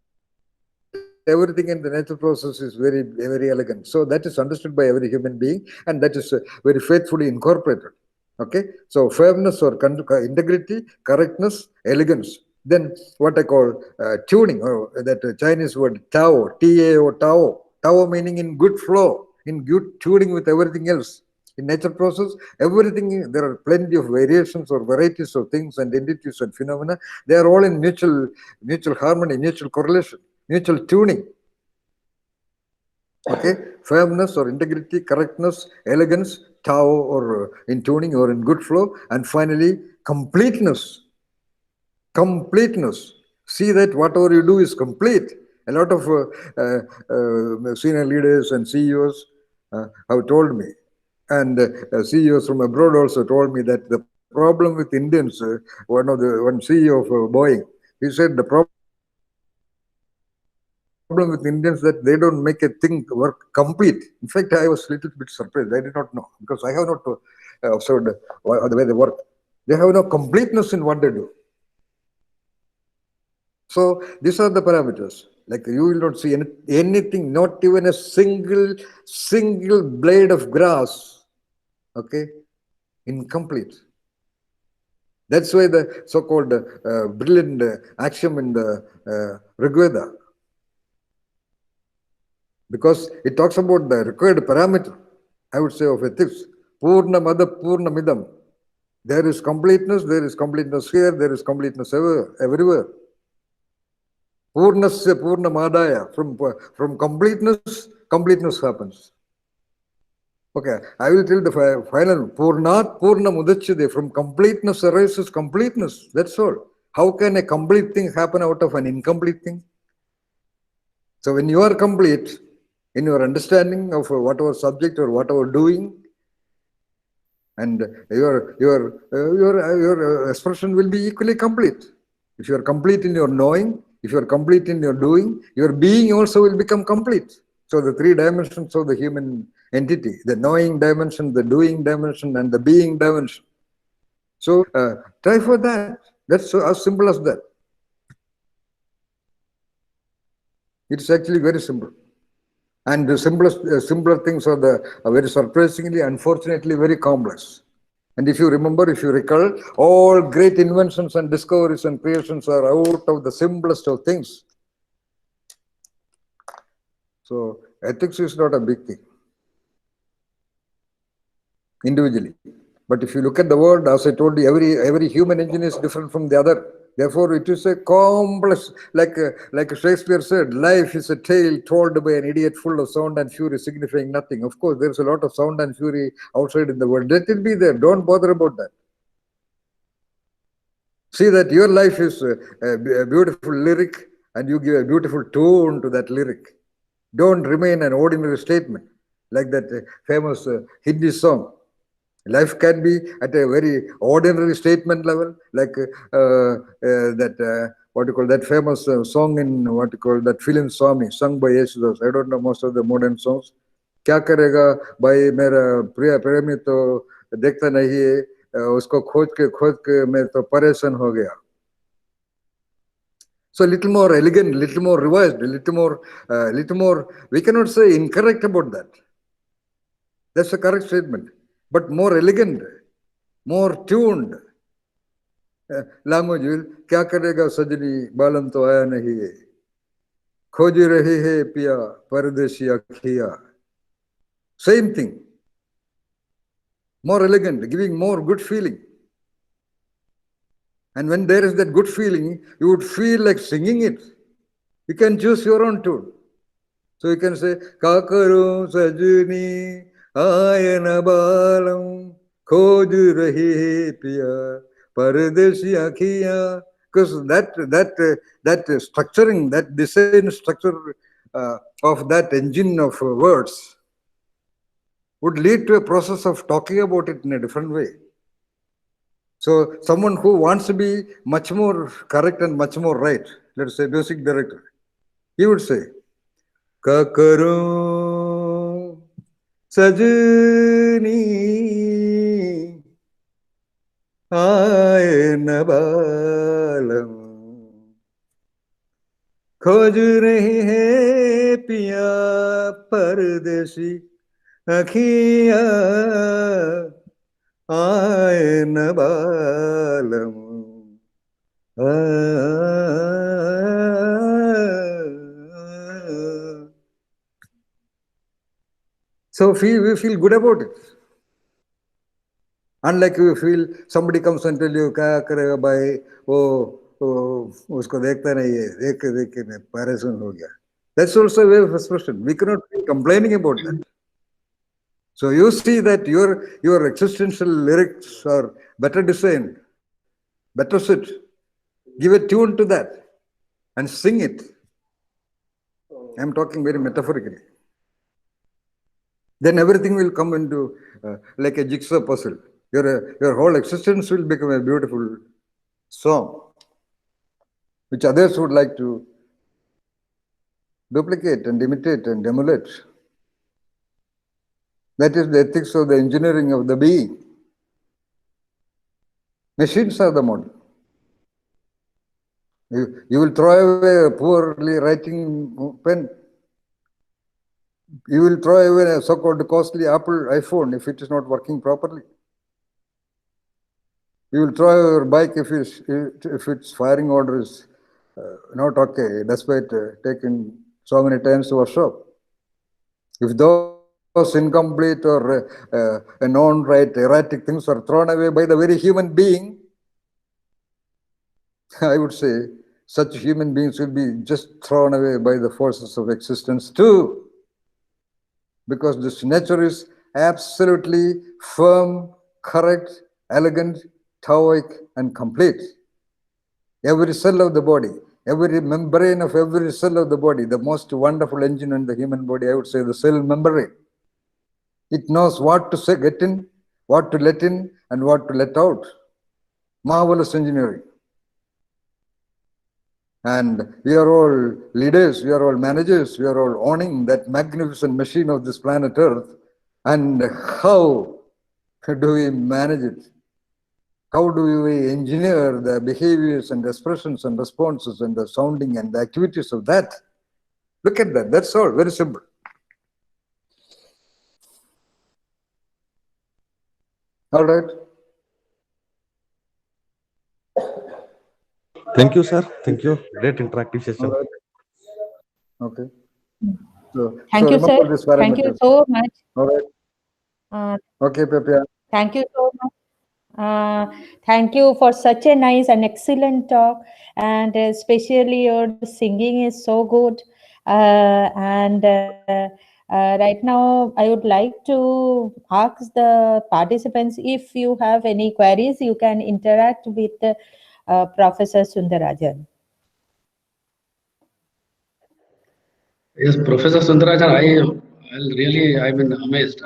B: everything in the nature process is very elegant. So that is understood by every human being, and that is very faithfully incorporated. Okay, so firmness or integrity, correctness, elegance. Then what I call tuning, or that Chinese word Tao, T-A-O, Tao. Tao meaning in good flow, in good tuning with everything else. In nature process, everything, there are plenty of variations or varieties of things and entities and phenomena. They are all in mutual harmony, mutual correlation, mutual tuning. Okay, firmness or integrity, correctness, elegance, Tao or in tuning or in good flow, and finally completeness. Completeness. See that whatever you do is complete. A lot of senior leaders and CEOs have told me, and CEOs from abroad also told me that the problem with Indians, one CEO of Boeing, he said the problem with Indians is that with Indians that they don't make a thing work complete. In fact, I was a little bit surprised. I did not know because I have not observed the way they work. They have no completeness in what they do. So these are the parameters. Like you will not see anything, not even a single blade of grass, okay, incomplete. That's why the so-called brilliant axiom in the Rigveda, because it talks about the required parameter, I would say, of ethics. Purna Mada Purna Midam. There is completeness here, there is completeness everywhere. Purnasya Purna Madaya. From completeness happens. Okay, I will tell the final. Purnat Purna Mudachyade. From completeness arises completeness. That's all. How can a complete thing happen out of an incomplete thing? So when you are complete in your understanding of whatever subject or whatever doing, and your expression will be equally complete. If you are complete in your knowing, if you are complete in your doing, your being also will become complete. So the three dimensions of the human entity, the knowing dimension, the doing dimension, and the being dimension. So try for that. That's so as simple as that. It's actually very simple. And the simpler things are very surprisingly, unfortunately, very complex. And if you recall, all great inventions and discoveries and creations are out of the simplest of things. So ethics is not a big thing individually. But if you look at the world, as I told you, every human engine is different from the other. Therefore, it is a complex, like Shakespeare said, life is a tale told by an idiot full of sound and fury, signifying nothing. Of course, there's a lot of sound and fury outside in the world. Let it be there. Don't bother about that. See that your life is a beautiful lyric and you give a beautiful tone to that lyric. Don't remain an ordinary statement like that famous Hindi song. Life can be at a very ordinary statement level, like what you call that famous song in what you call that film Swami, sung by Yesudas. I don't know most of the modern songs. क्या करेगा भाई मेरा प्रिय प्रेमी तो देखता नहीं है उसको खोज के मैं तो परेशान हो गया. So a little more elegant, little more revised, little more. We cannot say incorrect about that. That's a correct statement. But more elegant, more tuned language will, क्या करेगा सजनी बालन तो आया नहीं है खोज रही है पिया परदेसी अखिया. Same thing, more elegant, giving more good feeling. And when there is that good feeling, you would feel like singing it. You can choose your own tune. So you can say, Kakaru sajuni ayana balam khoj rahi piya paradesi akhiya. Because that structuring, that design structure of that engine of words would lead to a process of talking about it in a different way. So someone who wants to be much more correct and much more right, let's say music director, he would say, Kakaro sajni aaye na balam खोज रही है पिया परदेसी अखिया आए न बालम. So we feel good about it. Unlike you feel somebody comes and tell you, क्या करेगा भाई वो उसको देखता नहीं है देख के मैं परेशान हो गया. That's also a way of expression. We cannot be complaining about that. So you see that your existential lyrics are better designed, better set. Give a tune to that and sing it. I'm talking very metaphorically. Then everything will come into like a jigsaw puzzle. Your whole existence will become a beautiful song, which others would like to duplicate and imitate and emulate. That is the ethics of the engineering of the being. Machines are the model. You will throw away a poorly writing pen. You will throw away a so-called costly Apple iPhone if it is not working properly. You will throw away your bike if its firing order is not okay, despite taking so many times to workshop. If those incomplete or non-right, erratic things are thrown away by the very human being, I would say such human beings will be just thrown away by the forces of existence too. Because this nature is absolutely firm, correct, elegant, Taoic, and complete. Every cell of the body, every membrane of every cell of the body, the most wonderful engine in the human body, I would say the cell membrane. It knows what to say, get in, what to let in, and what to let out. Marvelous engineering. And we are all leaders, we are all managers, we are all owning that magnificent machine of this planet Earth. And how do we manage it? How do we engineer the behaviors and expressions and responses and the sounding and the activities of that? Look at that, that's all, very simple. All right.
F: Thank you, sir. Thank you. Great interactive
B: All
F: session.
B: right. Okay. So
A: Thank you, sir.
B: remember this
A: Thank you
B: parameters.
A: so much.
B: All right.
A: Uh,
B: Okay, Pepe.
A: Thank you so much. Thank you for such a nice and excellent talk, and especially your singing is so good. Right now, I would like to ask the participants if you have any queries, you can interact with Professor Sundarajan.
C: Yes, Professor Sundarajan, I've been amazed.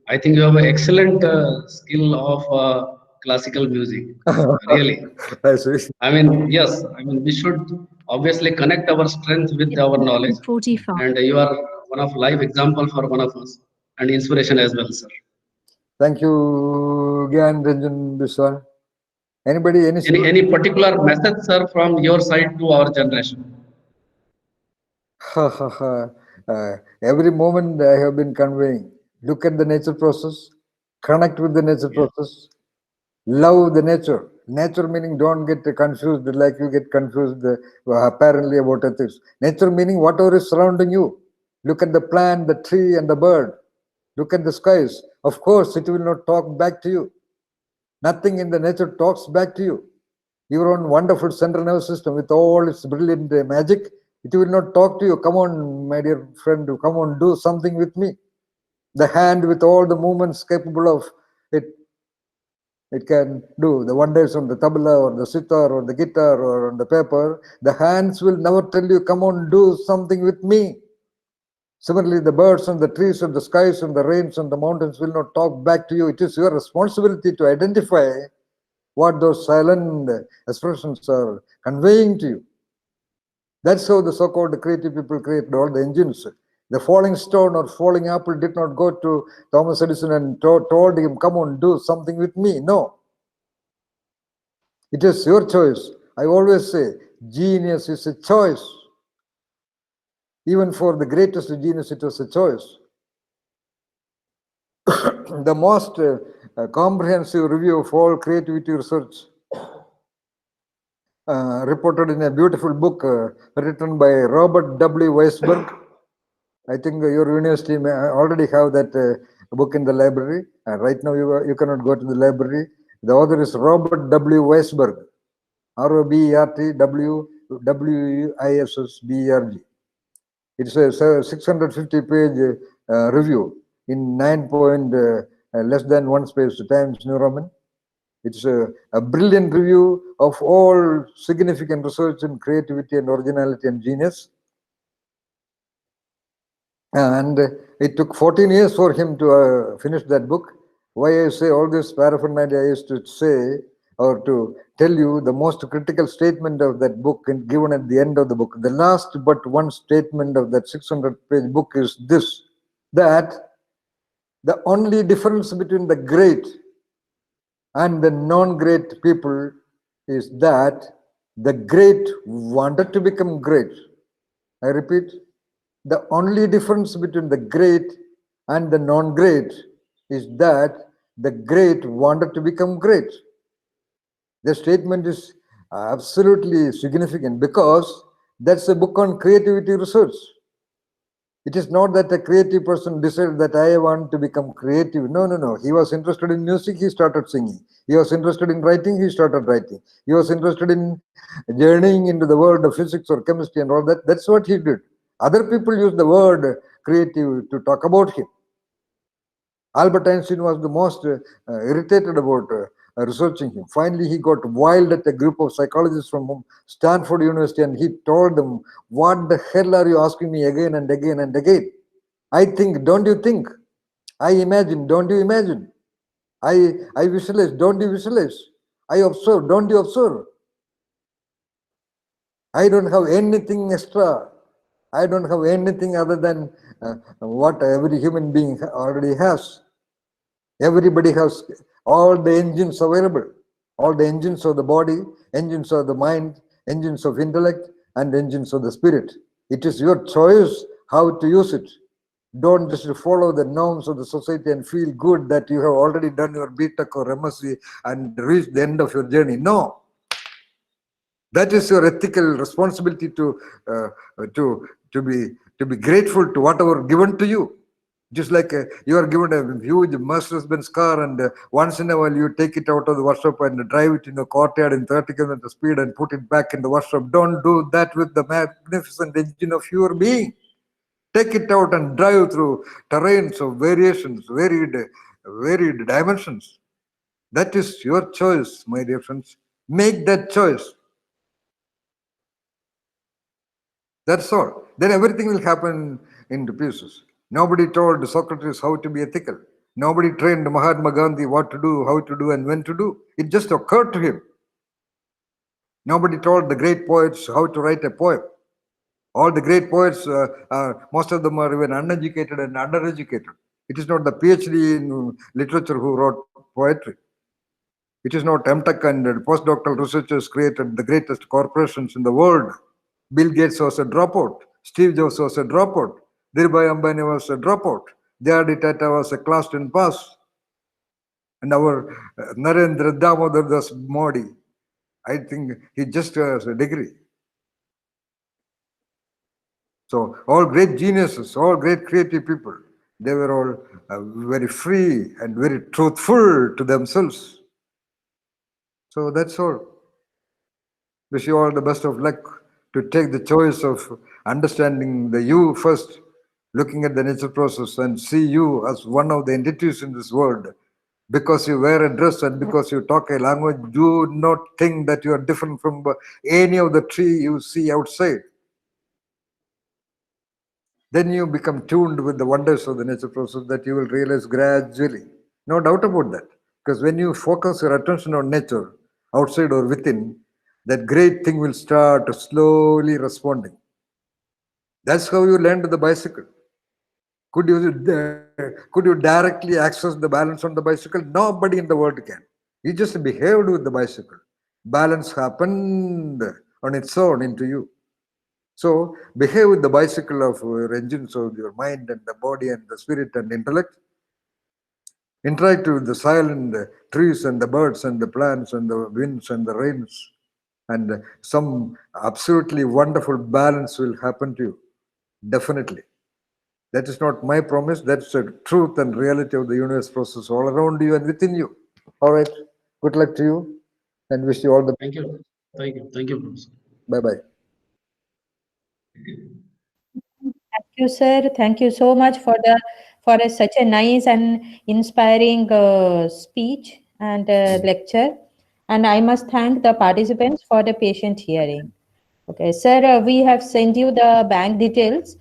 C: I think you have an excellent skill of classical music. Really.
B: I see.
C: Yes, we should obviously connect our strength with our knowledge.
G: 45.
C: And you are one of live example for one of us and inspiration as well, sir.
B: Thank you, Gyan Ranjan Biswa. Anybody,
C: Any particular message, sir, from your side to our generation?
B: Every moment I have been conveying. Look at the nature process, connect with the nature process, love the nature. Nature meaning don't get confused like you get confused apparently about ethics. Nature meaning whatever is surrounding you. Look at the plant, the tree, and the bird. Look at the skies. Of course, it will not talk back to you. Nothing in the nature talks back to you. Your own wonderful central nervous system with all its brilliant magic, it will not talk to you. Come on, my dear friend, come on, do something with me. The hand with all the movements capable of it, it can do the wonders on the tabla or the sitar or the guitar or on the paper. The hands will never tell you, come on, do something with me. Similarly, the birds and the trees and the skies and the rains and the mountains will not talk back to you. It is your responsibility to identify what those silent expressions are conveying to you. That's how the so-called creative people created all the engines. The falling stone or falling apple did not go to Thomas Edison and told him, come on, do something with me. No. It is your choice. I always say, genius is a choice. Even for the greatest genius, it was a choice. The most comprehensive review of all creativity research reported in a beautiful book written by Robert W. Weisberg. I think your university may already have that book in the library. Right now, you cannot go to the library. The author is Robert W. Weisberg, ROBERT It's a 650-page review in 9 point less than 1 space Times New Roman. It's a brilliant review of all significant research in creativity and originality and genius. And it took 14 years for him to finish that book. Why I say all this paraphernalia is to say or to tell you the most critical statement of that book and given at the end of the book. The last but one statement of that 600-page book is this, that the only difference between the great and the non-great people is that the great wanted to become great. I repeat, the only difference between the great and the non-great is that the great wanted to become great. The statement is absolutely significant because that's a book on creativity research. It is not that a creative person decided that I want to become creative. No, no, no. He was interested in music, he started singing. He was interested in writing, he started writing. He was interested in journeying into the world of physics or chemistry and all that. That's what he did. Other people use the word creative to talk about him. Albert Einstein was the most irritated about researching him. Finally, he got wild at a group of psychologists from Stanford University and he told them, "What the hell are you asking me again and again and again? I think, don't you think? I imagine, don't you imagine? I visualize, don't you visualize? I observe, don't you observe? I don't have anything extra. I don't have anything other than what every human being already has. Everybody has all the engines available, all the engines of the body, engines of the mind, engines of intellect, and engines of the spirit. It is your choice how to use it. Don't just follow the norms of the society and feel good that you have already done your BTech or MSc and reached the end of your journey. No, that is your ethical responsibility uh, to be grateful to whatever given to you. Just like you are given a huge Mercedes-Benz car and once in a while you take it out of the workshop and drive it in a courtyard in 30 kilometers speed and put it back in the workshop. Don't do that with the magnificent engine of your being. Take it out and drive through terrains of variations, varied dimensions. That is your choice, my dear friends. Make that choice. That's all. Then everything will happen into pieces. Nobody told Socrates how to be ethical. Nobody trained Mahatma Gandhi what to do, how to do, and when to do. It just occurred to him. Nobody told the great poets how to write a poem. All the great poets, most of them are even uneducated and undereducated. It is not the PhD in literature who wrote poetry. It is not MTech and postdoctoral researchers created the greatest corporations in the world. Bill Gates was a dropout. Steve Jobs was a dropout. Dhirubhai Ambani was a dropout. J.R.D. Tata was a class 10 pass. And our Narendra Damodar Das Modi, I think he just has a degree. So all great geniuses, all great creative people, they were all very free and very truthful to themselves. So that's all. Wish you all the best of luck to take the choice of understanding the you first, looking at the nature process and see you as one of the entities in this world. Because you wear a dress and because you talk a language, do not think that you are different from any of the tree you see outside. Then you become tuned with the wonders of the nature process that you will realize gradually. No doubt about that. Because when you focus your attention on nature, outside or within, that great thing will start slowly responding. That's how you learned the bicycle. Could you directly access the balance on the bicycle? Nobody in the world can. You just behaved with the bicycle. Balance happened on its own into you. So behave with the bicycle of your engines of your mind and the body and the spirit and intellect. Interact with the soil and the trees and the birds and the plants and the winds and the rains. And some absolutely wonderful balance will happen to you. Definitely. That is not my promise. That's the truth and reality of the universe process all around you and within you. All right. Good luck to you and wish you all the
C: Thank you. Thank you, Professor.
B: bye bye.
A: Thank you, sir. Thank you so much for such a nice and inspiring speech and lecture. And I must thank the participants for the patient hearing. Okay, sir, we have sent you the bank details.